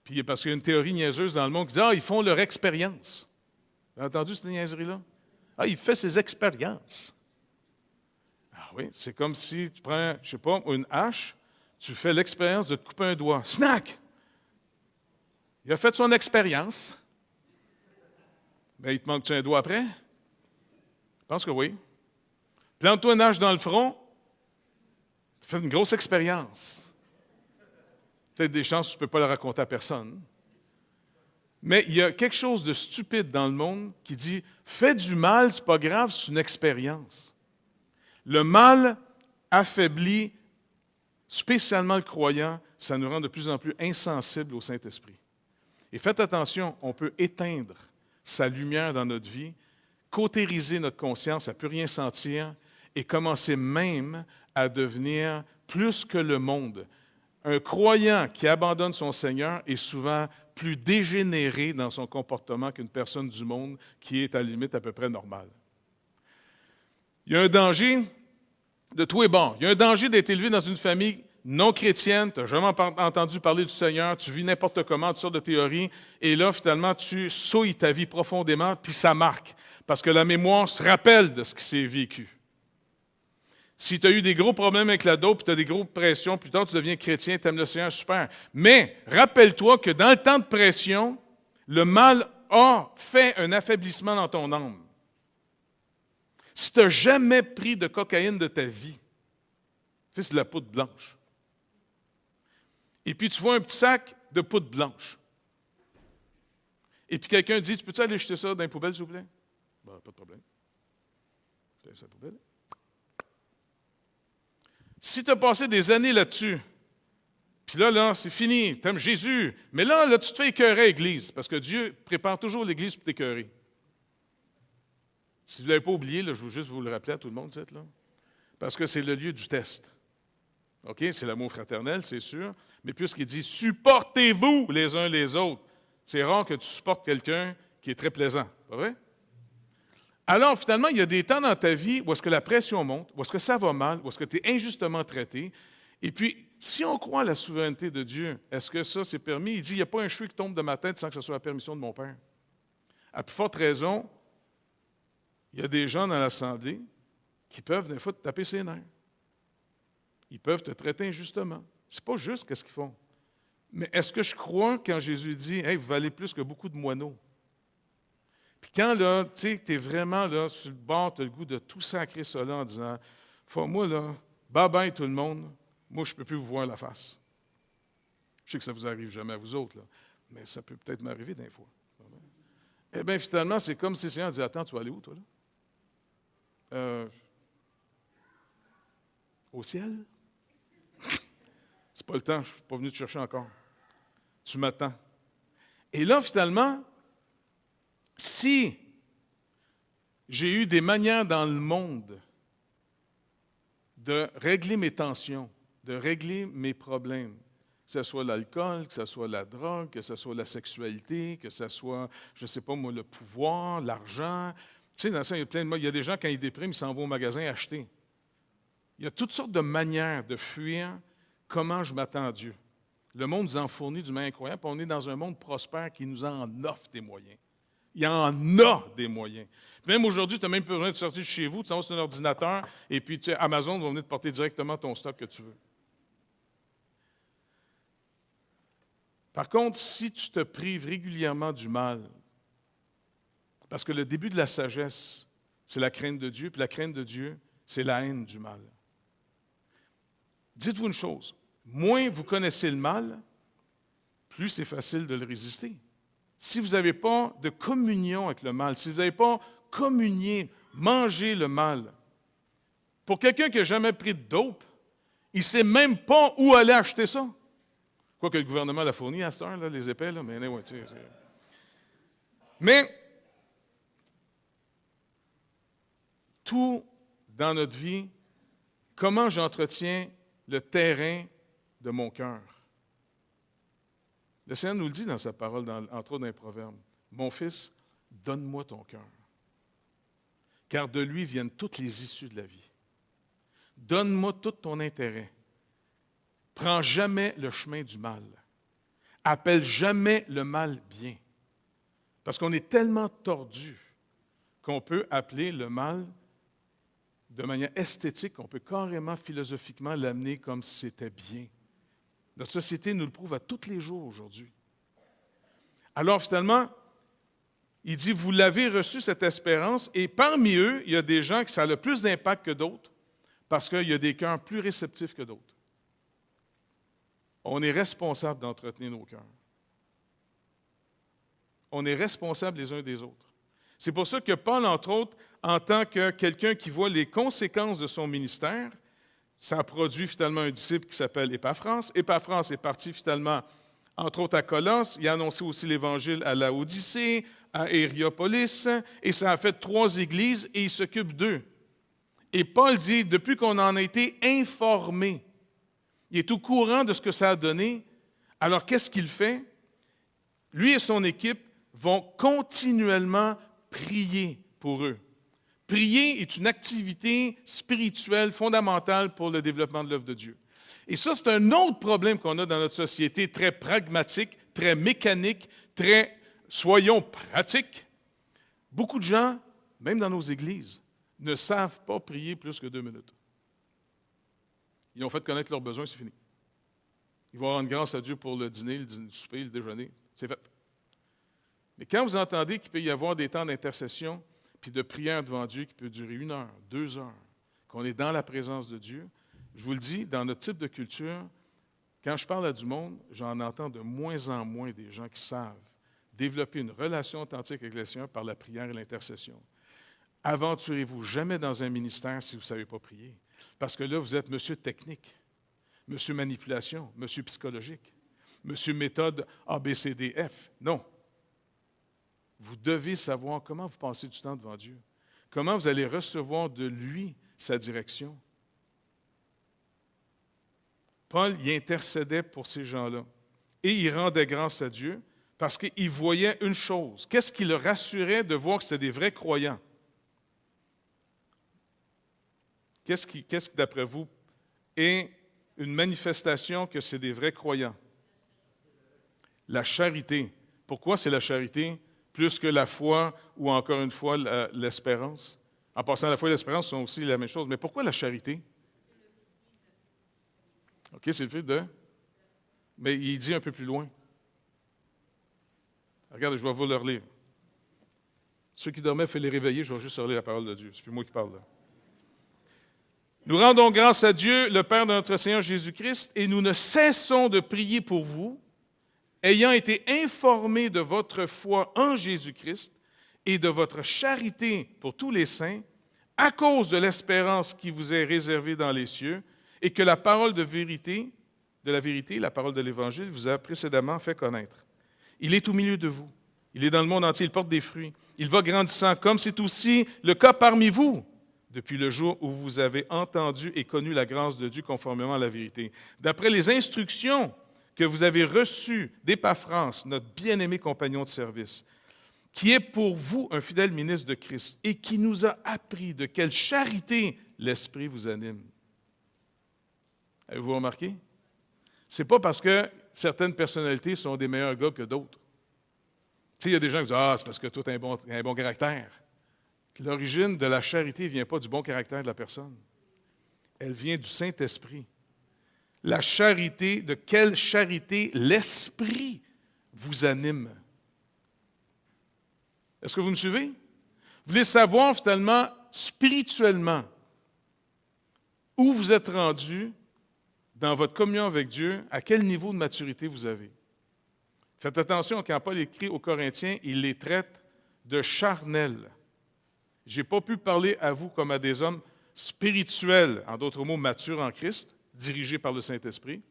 Puis parce qu'il y a une théorie niaiseuse dans le monde qui dit « Ah, ils font leur expérience. » Vous avez entendu cette niaiserie-là? « Ah, il fait ses expériences. » Ah oui, c'est comme si tu prends, je ne sais pas, une hache, tu fais l'expérience de te couper un doigt. Snack! Il a fait son expérience. Mais il te manque-tu un doigt après? Je pense que oui. Plante-toi une hache dans le front, tu fais une grosse expérience. Peut-être des chances que tu ne peux pas le raconter à personne. Mais il y a quelque chose de stupide dans le monde qui dit « Fais du mal, c'est pas grave, c'est une expérience. » Le mal affaiblit spécialement le croyant, ça nous rend de plus en plus insensibles au Saint-Esprit. Et faites attention, on peut éteindre sa lumière dans notre vie, cautériser notre conscience à ne plus rien sentir et commencer même à devenir plus que le monde. Un croyant qui abandonne son Seigneur est souvent plus dégénéré dans son comportement qu'une personne du monde qui est à la limite à peu près normale. Il y a un danger de tous les bords. Il y a un danger d'être élevé dans une famille non chrétienne, tu n'as jamais entendu parler du Seigneur, tu vis n'importe comment, toutes sortes de théories, et là, finalement, tu souilles ta vie profondément, puis ça marque, parce que la mémoire se rappelle de ce qui s'est vécu. Si tu as eu des gros problèmes avec la dope, puis tu as des grosses pressions, plus tard tu deviens chrétien, tu aimes le Seigneur, super. Mais rappelle-toi que dans le temps de pression, le mal a fait un affaiblissement dans ton âme. Si tu n'as jamais pris de cocaïne de ta vie, tu sais, c'est de la poudre blanche. Et puis tu vois un petit sac de poudre blanche. Et puis quelqu'un dit, tu peux-tu aller jeter ça dans les poubelles, s'il vous plaît? Ben, pas de problème. C'est la poubelle. Si tu as passé des années là-dessus, puis là, c'est fini, tu aimes Jésus, mais là, tu te fais écœurer à l'Église, parce que Dieu prépare toujours l'Église pour t'écœurer. Si vous ne l'avez pas oublié, là, je veux juste vous le rappeler à tout le monde, là, parce que c'est le lieu du test. OK? C'est l'amour fraternel, c'est sûr, mais puisqu'il dit « supportez-vous les uns les autres », c'est rare que tu supportes quelqu'un qui est très plaisant, pas vrai? Alors, finalement, il y a des temps dans ta vie où est-ce que la pression monte, où est-ce que ça va mal, où est-ce que tu es injustement traité. Et puis, si on croit à la souveraineté de Dieu, est-ce que ça, c'est permis? Il dit, il n'y a pas un cheveu qui tombe de ma tête sans que ce soit la permission de mon Père. À plus forte raison, il y a des gens dans l'Assemblée qui peuvent, des fois, te taper ses nerfs. Ils peuvent te traiter injustement. C'est pas juste qu'est-ce qu'ils font. Mais est-ce que je crois quand Jésus dit, « Hey, vous valez plus que beaucoup de moineaux ». Puis quand, là, tu sais, tu es vraiment, là, sur le bord, tu as le goût de tout sacrer ça là en disant, « Moi, là, bye-bye tout le monde, moi, je ne peux plus vous voir la face. » Je sais que ça ne vous arrive jamais à vous autres, là, mais ça peut peut-être m'arriver des fois. Eh bien, finalement, c'est comme si le Seigneur dit, « Attends, tu vas aller où, toi, là? Au ciel? » C'est pas le temps, je ne suis pas venu te chercher encore. Tu m'attends. Et là, finalement, si j'ai eu des manières dans le monde de régler mes tensions, de régler mes problèmes, que ce soit l'alcool, que ce soit la drogue, que ce soit la sexualité, que ce soit, je ne sais pas moi, le pouvoir, l'argent. Tu sais, dans ça, il y a des gens, quand ils dépriment, ils s'en vont au magasin acheter. Il y a toutes sortes de manières de fuir comment je m'attends à Dieu. Le monde nous en fournit d'une manière incroyable, puis on est dans un monde prospère qui nous en offre des moyens. Il y en a des moyens. Même aujourd'hui, tu n'as même pas besoin de sortir de chez vous, tu t'en vas sur un ordinateur, et puis Amazon va venir te porter directement ton stock que tu veux. Par contre, si tu te prives régulièrement du mal, parce que le début de la sagesse, c'est la crainte de Dieu, puis la crainte de Dieu, c'est la haine du mal. Dites-vous une chose, moins vous connaissez le mal, plus c'est facile de le résister. Si vous n'avez pas de communion avec le mal, si vous n'avez pas communié, mangé le mal, pour quelqu'un qui n'a jamais pris de dope, il ne sait même pas où aller acheter ça. Quoique le gouvernement l'a fourni à cette heure, là, les épais, là, mais anyway, tu sais. Mais tout dans notre vie, comment j'entretiens le terrain de mon cœur. Le Seigneur nous le dit dans sa parole, entre autres dans les Proverbes. « Mon fils, donne-moi ton cœur, car de lui viennent toutes les issues de la vie. Donne-moi tout ton intérêt. Prends jamais le chemin du mal. Appelle jamais le mal bien. » Parce qu'on est tellement tordu qu'on peut appeler le mal de manière esthétique, on peut carrément philosophiquement l'amener comme si c'était bien. Notre société nous le prouve à tous les jours aujourd'hui. Alors finalement, il dit, vous l'avez reçu cette espérance, et parmi eux, il y a des gens qui ça a le plus d'impact que d'autres, parce qu'il y a des cœurs plus réceptifs que d'autres. On est responsable d'entretenir nos cœurs. On est responsable les uns des autres. C'est pour ça que Paul, entre autres, en tant que quelqu'un qui voit les conséquences de son ministère, ça a produit finalement un disciple qui s'appelle Épaphras. Épaphras est parti finalement, entre autres, à Colosse. Il a annoncé aussi l'Évangile à Laodicée, à Hiérapolis, et ça a fait 3 églises, et il s'occupe d'eux. Et Paul dit, depuis qu'on en a été informé, il est au courant de ce que ça a donné, alors qu'est-ce qu'il fait? Lui et son équipe vont continuellement prier pour eux. Prier est une activité spirituelle fondamentale pour le développement de l'œuvre de Dieu. Et ça, c'est un autre problème qu'on a dans notre société, très pragmatique, très mécanique, très, soyons pratiques. Beaucoup de gens, même dans nos églises, ne savent pas prier plus que 2 minutes. Ils ont fait connaître leurs besoins, c'est fini. Ils vont rendre grâce à Dieu pour le dîner, le souper, le déjeuner, c'est fait. Mais quand vous entendez qu'il peut y avoir des temps d'intercession puis de prière devant Dieu qui peut durer 1 heure, 2 heures, qu'on est dans la présence de Dieu, je vous le dis, dans notre type de culture, quand je parle à du monde, j'en entends de moins en moins des gens qui savent développer une relation authentique avec le Seigneur par la prière et l'intercession. Aventurez-vous jamais dans un ministère si vous ne savez pas prier. Parce que là, vous êtes monsieur technique, monsieur manipulation, monsieur psychologique, monsieur méthode ABCDF. Non. Vous devez savoir comment vous passez du temps devant Dieu, comment vous allez recevoir de lui sa direction. Paul y intercédait pour ces gens-là et il rendait grâce à Dieu parce qu'il voyait une chose. Qu'est-ce qui le rassurait de voir que c'était des vrais croyants? Qu'est-ce qui, d'après vous, est une manifestation que c'est des vrais croyants? La charité. Pourquoi c'est la charité plus que la foi ou encore une fois l'espérance? En passant, la foi et l'espérance sont aussi la même chose. Mais pourquoi la charité? OK, c'est le fait de... Mais il dit un peu plus loin. Regardez, je vais vous le relire. Ceux qui dormaient, faites les réveiller, je vais juste relire la parole de Dieu. C'est plus moi qui parle là. Nous rendons grâce à Dieu, le Père de notre Seigneur Jésus-Christ, et nous ne cessons de prier pour vous, ayant été informés de votre foi en Jésus-Christ et de votre charité pour tous les saints, à cause de l'espérance qui vous est réservée dans les cieux, et que la parole de la vérité, la parole de l'Évangile, vous a précédemment fait connaître. Il est au milieu de vous. Il est dans le monde entier, il porte des fruits. Il va grandissant, comme c'est aussi le cas parmi vous, depuis le jour où vous avez entendu et connu la grâce de Dieu conformément à la vérité. D'après les instructions que vous avez reçues d'Épaphras, notre bien-aimé compagnon de service, qui est pour vous un fidèle ministre de Christ et qui nous a appris de quelle charité l'Esprit vous anime. Avez-vous remarqué? Ce n'est pas parce que certaines personnalités sont des meilleurs gars que d'autres. Tu sais, il y a des gens qui disent « Ah, c'est parce que toi, tu as un bon caractère. » L'origine de la charité ne vient pas du bon caractère de la personne. Elle vient du Saint-Esprit. La charité, de quelle charité l'Esprit vous anime? Est-ce que vous me suivez? Vous voulez savoir finalement, spirituellement, où vous êtes rendu dans votre communion avec Dieu, à quel niveau de maturité vous avez. Faites attention, quand Paul écrit aux Corinthiens, il les traite de charnels. Je n'ai pas pu parler à vous comme à des hommes spirituels, en d'autres mots, matures en Christ, dirigés par le Saint-Esprit,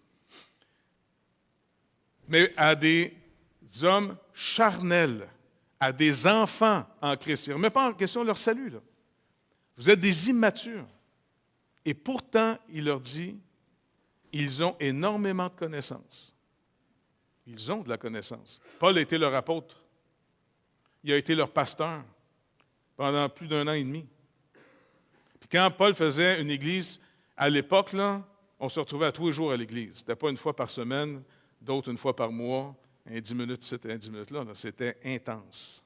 mais à des hommes charnels, à des enfants en Christ. Il ne remet pas en question leur salut, là. Vous êtes des immatures. Et pourtant, il leur dit, ils ont énormément de connaissances. Ils ont de la connaissance. Paul a été leur apôtre. Il a été leur pasteur pendant plus d'1 an et demi. Puis quand Paul faisait une église, à l'époque, là, on se retrouvait à tous les jours à l'église. Ce n'était pas une fois par semaine, d'autres une fois par mois, un 10 minutes ici, un 10 minutes là. C'était intense.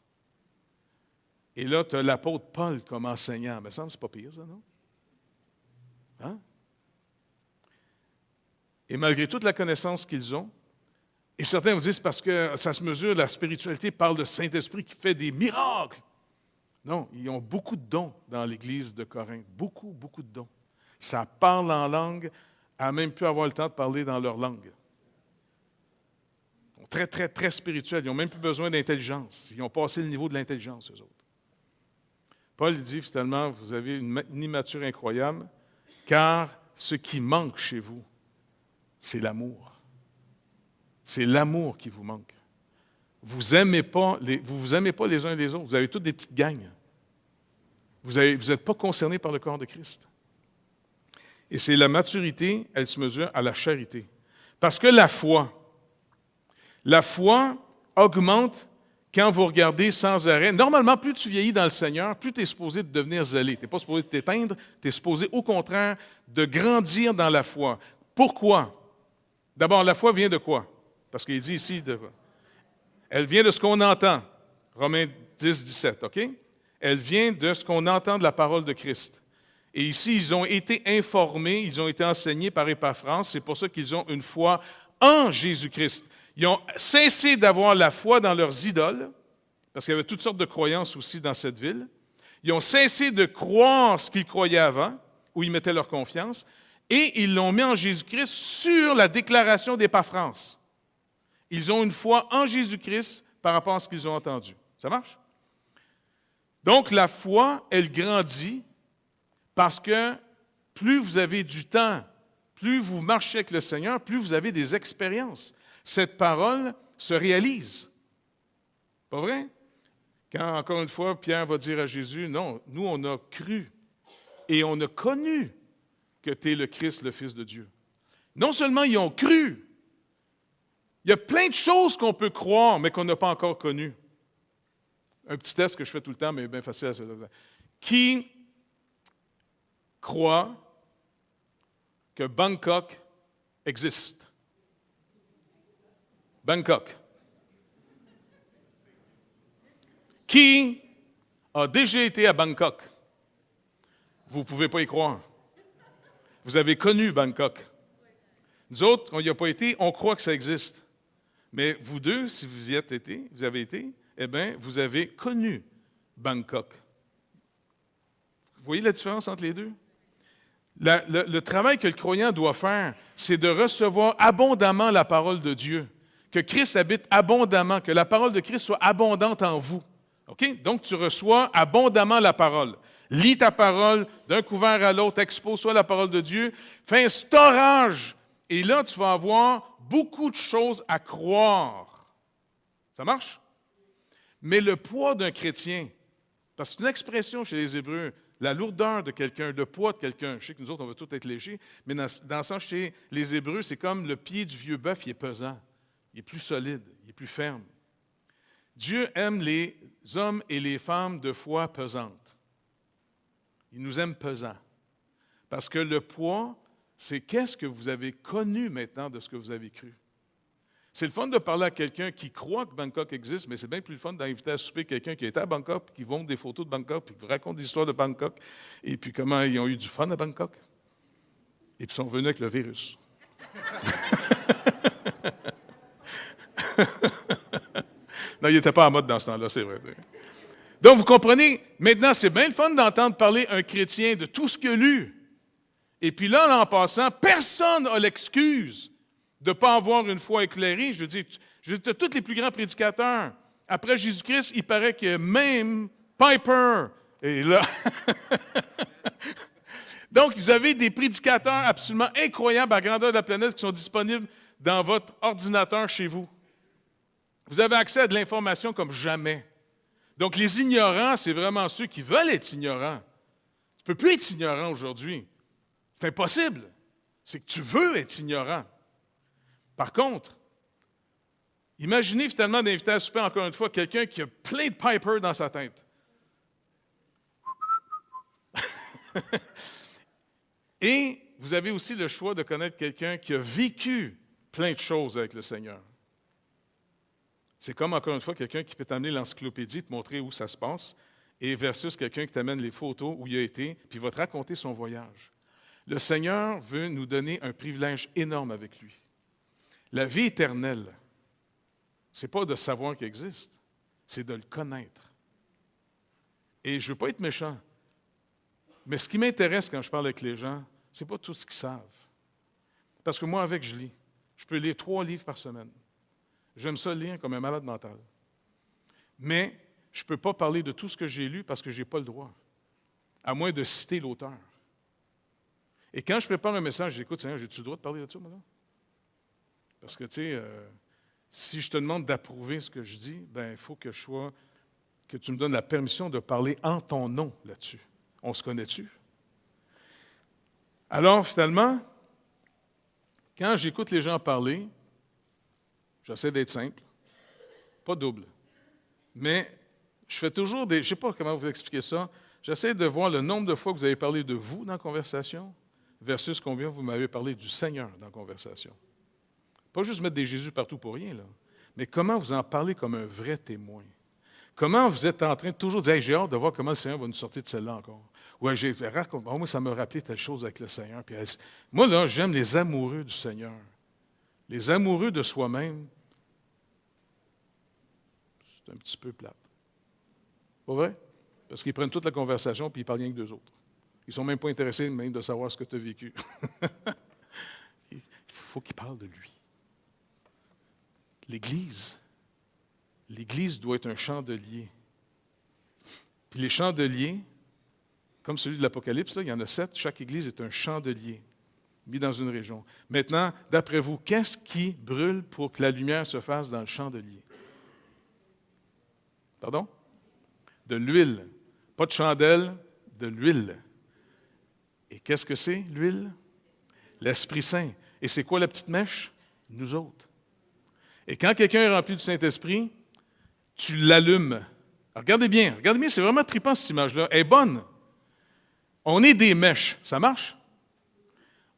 Et là, tu as l'apôtre Paul comme enseignant. Mais ça me semble que ce n'est pas pire, ça, non? Hein? Et malgré toute la connaissance qu'ils ont, et certains vous disent parce que ça se mesure, la spiritualité parle de Saint-Esprit qui fait des miracles. Non, ils ont beaucoup de dons dans l'Église de Corinthe. Beaucoup, beaucoup de dons. Ça parle en langue, à même pu avoir le temps de parler dans leur langue. Ils sont très, très, très spirituels. Ils n'ont même plus besoin d'intelligence. Ils ont passé le niveau de l'intelligence, eux autres. Paul dit finalement, vous avez une immature incroyable, car ce qui manque chez vous, c'est l'amour. C'est l'amour qui vous manque. Vous vous aimez pas les uns les autres. Vous avez toutes des petites gangs. Vous n'êtes pas concernés par le corps de Christ. Et c'est la maturité, elle se mesure à la charité. Parce que la foi augmente quand vous regardez sans arrêt, normalement, plus tu vieillis dans le Seigneur, plus tu es supposé de devenir zélé. Tu n'es pas supposé de t'éteindre, tu es supposé, au contraire, de grandir dans la foi. Pourquoi? D'abord, la foi vient de quoi? Parce qu'il dit ici, elle vient de ce qu'on entend. Romains 10, 17, OK? Elle vient de ce qu'on entend de la parole de Christ. Et ici, ils ont été informés, ils ont été enseignés par Épaphras. C'est pour ça qu'ils ont une foi en Jésus-Christ. Ils ont cessé d'avoir la foi dans leurs idoles, parce qu'il y avait toutes sortes de croyances aussi dans cette ville. Ils ont cessé de croire ce qu'ils croyaient avant, où ils mettaient leur confiance, et ils l'ont mis en Jésus-Christ sur la déclaration d'Épaphras. Ils ont une foi en Jésus-Christ par rapport à ce qu'ils ont entendu. Ça marche? Donc, la foi, elle grandit parce que plus vous avez du temps, plus vous marchez avec le Seigneur, plus vous avez des expériences. Cette parole se réalise. Pas vrai? Quand, encore une fois, Pierre va dire à Jésus, non, nous, on a cru et on a connu que tu es le Christ, le Fils de Dieu. Non seulement ils ont cru, il y a plein de choses qu'on peut croire, mais qu'on n'a pas encore connues. Un petit test que je fais tout le temps, mais bien facile à se faire. Qui croit que Bangkok existe? Bangkok. Qui a déjà été à Bangkok? Vous ne pouvez pas y croire. Vous avez connu Bangkok. Nous autres, on n'y a pas été, on croit que ça existe. Mais vous deux, si vous y êtes été, vous avez été, eh bien, vous avez connu Bangkok. Vous voyez la différence entre les deux? Le travail que le croyant doit faire, c'est de recevoir abondamment la parole de Dieu. Que Christ habite abondamment, que la parole de Christ soit abondante en vous. OK? Donc, tu reçois abondamment la parole. Lis ta parole d'un couvert à l'autre, expose-toi la parole de Dieu, fais un storage. Et là, tu vas avoir beaucoup de choses à croire. Ça marche? Mais le poids d'un chrétien, parce que c'est une expression chez les Hébreux, la lourdeur de quelqu'un, le poids de quelqu'un. Je sais que nous autres, on va tous être légers, mais dans le sens chez les Hébreux, c'est comme le pied du vieux bœuf, il est pesant, il est plus solide, il est plus ferme. Dieu aime les hommes et les femmes de foi pesante. Il nous aime pesants. Parce que le poids, c'est qu'est-ce que vous avez connu maintenant de ce que vous avez cru. C'est le fun de parler à quelqu'un qui croit que Bangkok existe, mais c'est bien plus le fun d'inviter à souper quelqu'un qui était à Bangkok, qui montre des photos de Bangkok, puis qui vous raconte des histoires de Bangkok, et puis comment ils ont eu du fun à Bangkok. Et puis ils sont venus avec le virus. Non, il n'était pas en mode dans ce temps-là, c'est vrai. Donc, vous comprenez, maintenant, c'est bien le fun d'entendre parler un chrétien de tout ce qu'il a lu. Et puis là, en passant, personne n'a l'excuse de ne pas avoir une foi éclairée. Je veux dire, tous les plus grands prédicateurs, après Jésus-Christ, il paraît que même Piper est là. Donc, vous avez des prédicateurs absolument incroyables à la grandeur de la planète qui sont disponibles dans votre ordinateur chez vous. Vous avez accès à de l'information comme jamais. Donc, les ignorants, c'est vraiment ceux qui veulent être ignorants. Tu ne peux plus être ignorant aujourd'hui. C'est impossible. C'est que tu veux être ignorant. Par contre, imaginez finalement d'inviter à souper encore une fois quelqu'un qui a plein de Piper dans sa tête. Et vous avez aussi le choix de connaître quelqu'un qui a vécu plein de choses avec le Seigneur. C'est comme, encore une fois, quelqu'un qui peut t'amener l'encyclopédie, te montrer où ça se passe, et versus quelqu'un qui t'amène les photos où il a été, puis il va te raconter son voyage. Le Seigneur veut nous donner un privilège énorme avec lui. La vie éternelle, ce n'est pas de savoir qu'il existe, c'est de le connaître. Et je ne veux pas être méchant, mais ce qui m'intéresse quand je parle avec les gens, ce n'est pas tout ce qu'ils savent. Parce que moi, avec, je lis. Je peux lire 3 livres par semaine. J'aime ça lire comme un malade mental. Mais je ne peux pas parler de tout ce que j'ai lu parce que je n'ai pas le droit, à moins de citer l'auteur. Et quand je prépare un message, j'écoute, Seigneur, j'ai-tu le droit de parler de ça, moi, là? Parce que, tu sais, si je te demande d'approuver ce que je dis, bien, il faut que tu me donnes la permission de parler en ton nom là-dessus. On se connaît-tu? Alors, finalement, quand j'écoute les gens parler, j'essaie d'être simple, pas double. mais je fais toujours des... Je ne sais pas comment vous expliquer ça. J'essaie de voir le nombre de fois que vous avez parlé de vous dans la conversation versus combien vous m'avez parlé du Seigneur dans la conversation. Pas juste mettre des Jésus partout pour rien, là, mais comment vous en parlez comme un vrai témoin. Comment vous êtes en train de toujours dire hey, « j'ai hâte de voir comment le Seigneur va nous sortir de celle-là encore. » Ouais, raconte, moi, ça m'a rappelé telle chose avec le Seigneur. Puis, moi, là, j'aime les amoureux du Seigneur. Les amoureux de soi-même, c'est un petit peu plate. Pas vrai? Parce qu'ils prennent toute la conversation puis ils parlent rien que d'eux autres. Ils ne sont même pas intéressés même de savoir ce que tu as vécu. Il faut qu'ils parlent de lui. L'Église doit être un chandelier. Puis les chandeliers, comme celui de l'Apocalypse, là, il y en a 7, chaque Église est un chandelier mis dans une région. Maintenant, d'après vous, qu'est-ce qui brûle pour que la lumière se fasse dans le chandelier? Pardon? De l'huile. Pas de chandelle, de l'huile. Et qu'est-ce que c'est, l'huile? L'Esprit Saint. Et c'est quoi la petite mèche? Nous autres. Et quand quelqu'un est rempli du Saint-Esprit, tu l'allumes. Regardez bien, c'est vraiment trippant cette image-là. Elle est bonne. On est des mèches. Ça marche?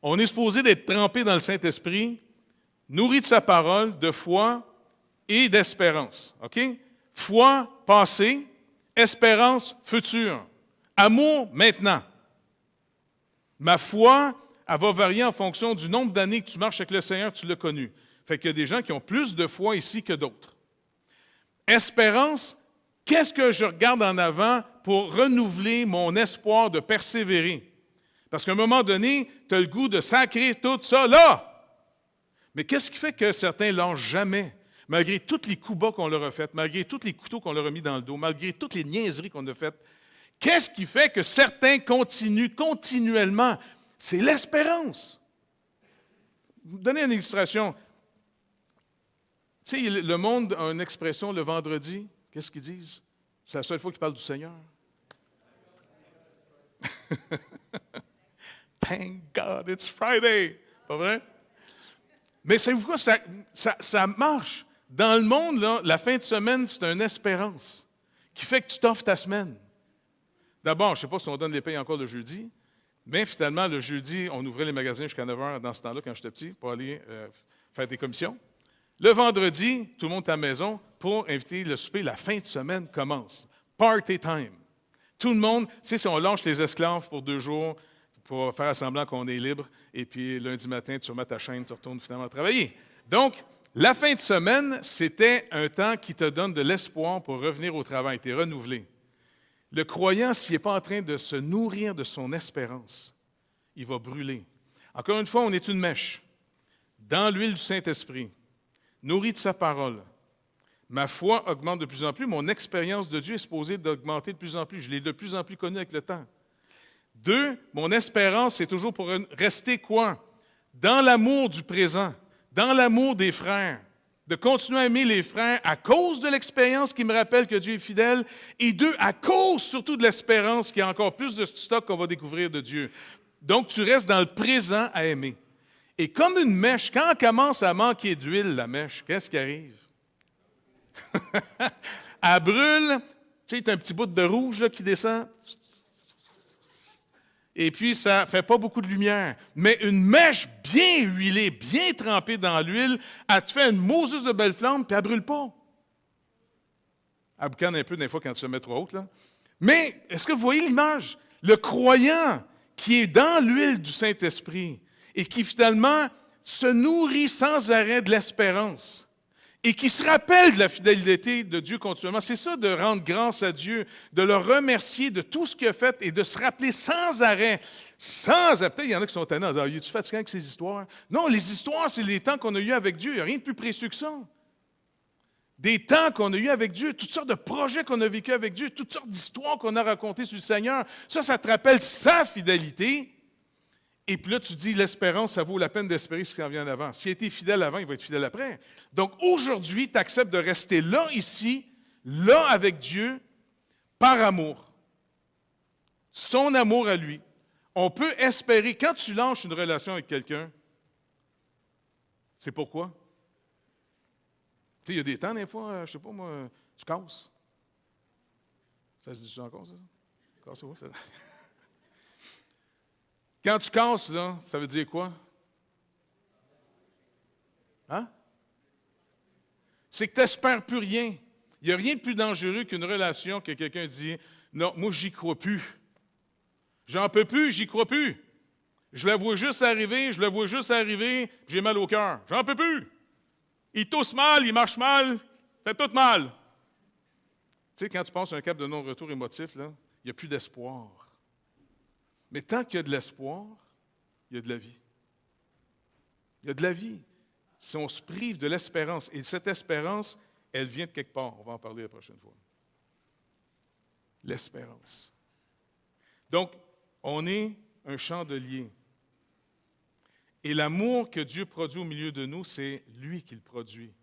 On est supposé d'être trempé dans le Saint-Esprit, nourri de sa parole, de foi et d'espérance. OK? Foi passée, espérance future, amour maintenant. Ma foi, elle va varier en fonction du nombre d'années que tu marches avec le Seigneur, tu l'as connu. Fait qu'il y a des gens qui ont plus de foi ici que d'autres. Espérance, qu'est-ce que je regarde en avant pour renouveler mon espoir de persévérer? Parce qu'à un moment donné, tu as le goût de sacrer tout ça là. Mais qu'est-ce qui fait que certains ne lâchent jamais? Malgré tous les coups bas qu'on leur a faits, malgré tous les couteaux qu'on leur a mis dans le dos, malgré toutes les niaiseries qu'on a faites, qu'est-ce qui fait que certains continuent continuellement? C'est l'espérance. Je vais vous donner une illustration. Tu sais, le monde a une expression le vendredi. Qu'est-ce qu'ils disent? C'est la seule fois qu'ils parlent du Seigneur. Thank God it's Friday. Pas vrai? Mais savez-vous quoi? Ça marche. Dans le monde, là, la fin de semaine, c'est une espérance qui fait que tu t'offres ta semaine. D'abord, je ne sais pas si on donne les payes encore le jeudi, mais finalement, le jeudi, on ouvrait les magasins jusqu'à 9 h dans ce temps-là, quand j'étais petit, pour aller faire des commissions. Le vendredi, tout le monde est à la maison pour inviter le souper. La fin de semaine commence. Party time. Tout le monde, tu sais, si on lâche les esclaves pour 2 jours pour faire semblant qu'on est libre, et puis lundi matin, tu remets ta chaîne, tu retournes finalement travailler. Donc, la fin de semaine, c'était un temps qui te donne de l'espoir pour revenir au travail, tu es renouvelé. Le croyant, s'il n'est pas en train de se nourrir de son espérance, il va brûler. Encore une fois, on est une mèche. Dans l'huile du Saint-Esprit, nourri de sa parole, ma foi augmente de plus en plus, mon expérience de Dieu est supposée d'augmenter de plus en plus. Je l'ai de plus en plus connu avec le temps. 2, mon espérance, c'est toujours pour rester quoi? Dans l'amour du présent, dans l'amour des frères, de continuer à aimer les frères à cause de l'expérience qui me rappelle que Dieu est fidèle, et 2, à cause surtout de l'espérance qu'il y a encore plus de stock qu'on va découvrir de Dieu. Donc, tu restes dans le présent à aimer. Et comme une mèche, quand elle commence à manquer d'huile, la mèche, qu'est-ce qui arrive? Elle brûle, tu sais, tu as un petit bout de rouge là, qui descend, et puis ça ne fait pas beaucoup de lumière. Mais une mèche bien huilée, bien trempée dans l'huile, elle te fait une Moses de belle flamme, puis elle ne brûle pas. Elle boucane un peu des fois quand tu te mets trop haute, là. Mais est-ce que vous voyez l'image? Le croyant qui est dans l'huile du Saint-Esprit et qui finalement se nourrit sans arrêt de l'espérance et qui se rappelle de la fidélité de Dieu continuellement. C'est ça de rendre grâce à Dieu, de le remercier de tout ce qu'il a fait et de se rappeler sans arrêt, peut-être il y en a qui sont tannés en disant « Es-tu fatigué avec ces histoires? » Non, les histoires, c'est les temps qu'on a eus avec Dieu. Il n'y a rien de plus précieux que ça. Des temps qu'on a eus avec Dieu, toutes sortes de projets qu'on a vécus avec Dieu, toutes sortes d'histoires qu'on a racontées sur le Seigneur. Ça te rappelle sa fidélité. Et puis là, tu dis, l'espérance, ça vaut la peine d'espérer ce qui en vient en avant. S'il a été fidèle avant, il va être fidèle après. Donc, aujourd'hui, tu acceptes de rester là, ici, là avec Dieu, par amour. Son amour à lui. On peut espérer, quand tu lâches une relation avec quelqu'un, c'est pourquoi? Tu sais, il y a des temps, des fois, je ne sais pas moi, tu casses. Ça se dit encore, ça? Cassez-vous, ça? Quand tu casses, là, ça veut dire quoi? Hein? C'est que tu n'espères plus rien. Il n'y a rien de plus dangereux qu'une relation que quelqu'un dit « Non, moi, j'y crois plus. J'en peux plus, j'y crois plus. Je la vois juste arriver, j'ai mal au cœur. J'en peux plus. Il tousse mal, il marche mal, fait tout mal. » Tu sais, quand tu passes un cap de non-retour émotif, là, il n'y a plus d'espoir. Mais tant qu'il y a de l'espoir, il y a de la vie. Il y a de la vie. Si on se prive de l'espérance, et cette espérance, elle vient de quelque part. On va en parler la prochaine fois. L'espérance. Donc, on est un chandelier. Et l'amour que Dieu produit au milieu de nous, c'est lui qui le produit.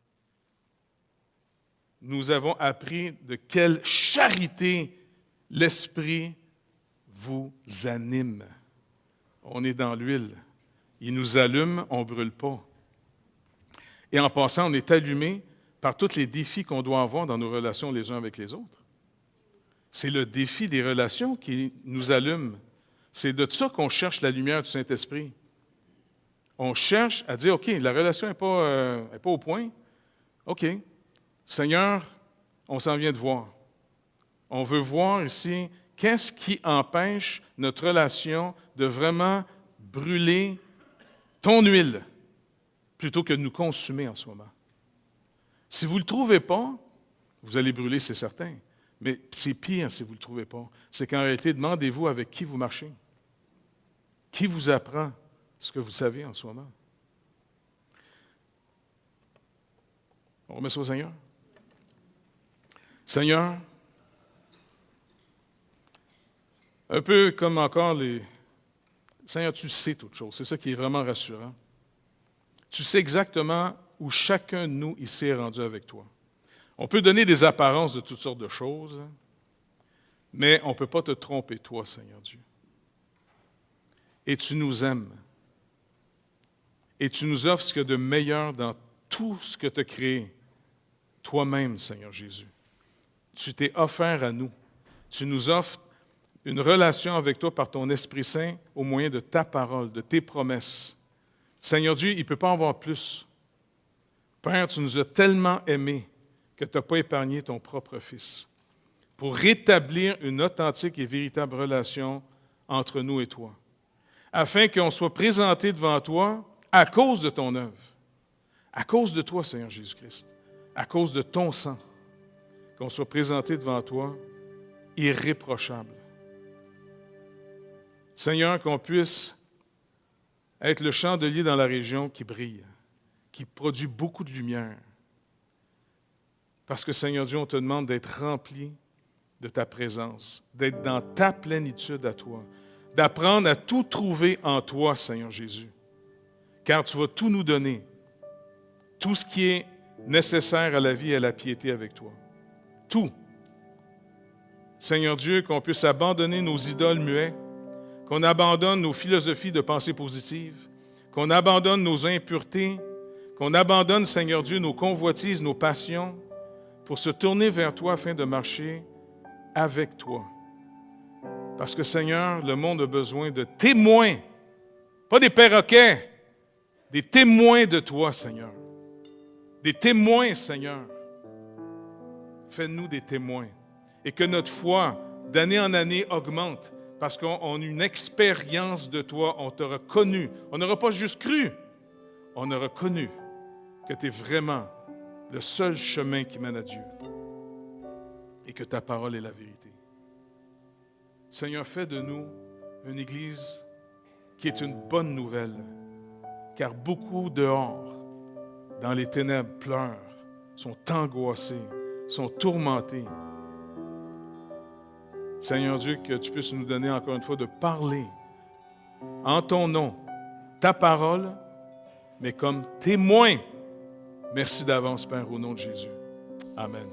Nous avons appris de quelle charité l'Esprit vous anime. On est dans l'huile. Il nous allume, on ne brûle pas. Et en passant, on est allumé par tous les défis qu'on doit avoir dans nos relations les uns avec les autres. C'est le défi des relations qui nous allume. C'est de ça qu'on cherche la lumière du Saint-Esprit. On cherche à dire, OK, la relation n'est pas au point. OK, Seigneur, on s'en vient de voir. On veut voir ici, qu'est-ce qui empêche notre relation de vraiment brûler ton huile plutôt que de nous consumer en ce moment. Si vous ne le trouvez pas, vous allez brûler, c'est certain. Mais c'est pire si vous ne le trouvez pas. C'est qu'en réalité, demandez-vous avec qui vous marchez. Qui vous apprend ce que vous savez en ce moment? On remet ça au Seigneur. Seigneur, un peu comme encore les... Seigneur, tu sais toutes choses. C'est ça qui est vraiment rassurant. Tu sais exactement où chacun de nous ici est rendu avec toi. On peut donner des apparences de toutes sortes de choses, mais on ne peut pas te tromper, toi, Seigneur Dieu. Et tu nous aimes. Et tu nous offres ce qu'il y a de meilleur dans tout ce que tu as créé, toi-même, Seigneur Jésus. Tu t'es offert à nous. Tu nous offres une relation avec toi par ton Esprit Saint au moyen de ta parole, de tes promesses. Seigneur Dieu, il ne peut pas en avoir plus. Père, tu nous as tellement aimés que tu n'as pas épargné ton propre Fils pour rétablir une authentique et véritable relation entre nous et toi, afin qu'on soit présenté devant toi à cause de ton œuvre, à cause de toi, Seigneur Jésus-Christ, à cause de ton sang, qu'on soit présenté devant toi irréprochable. Seigneur, qu'on puisse être le chandelier dans la région qui brille, qui produit beaucoup de lumière. Parce que, Seigneur Dieu, on te demande d'être rempli de ta présence, d'être dans ta plénitude à toi, d'apprendre à tout trouver en toi, Seigneur Jésus. Car tu vas tout nous donner, tout ce qui est nécessaire à la vie et à la piété avec toi. Tout. Seigneur Dieu, qu'on puisse abandonner nos idoles muets, qu'on abandonne nos philosophies de pensée positive, qu'on abandonne nos impuretés, qu'on abandonne, Seigneur Dieu, nos convoitises, nos passions, pour se tourner vers toi afin de marcher avec toi. Parce que, Seigneur, le monde a besoin de témoins, pas des perroquets, des témoins de toi, Seigneur. Des témoins, Seigneur. Fais-nous des témoins. Et que notre foi, d'année en année, augmente. Parce qu'on a une expérience de toi, on t'aura connu. On n'aura pas juste cru, on aura connu que tu es vraiment le seul chemin qui mène à Dieu et que ta parole est la vérité. Seigneur, fais de nous une Église qui est une bonne nouvelle, car beaucoup dehors, dans les ténèbres, pleurent, sont angoissés, sont tourmentés. Seigneur Dieu, que tu puisses nous donner encore une fois de parler en ton nom, ta parole, mais comme témoin. Merci d'avance, Père, au nom de Jésus. Amen.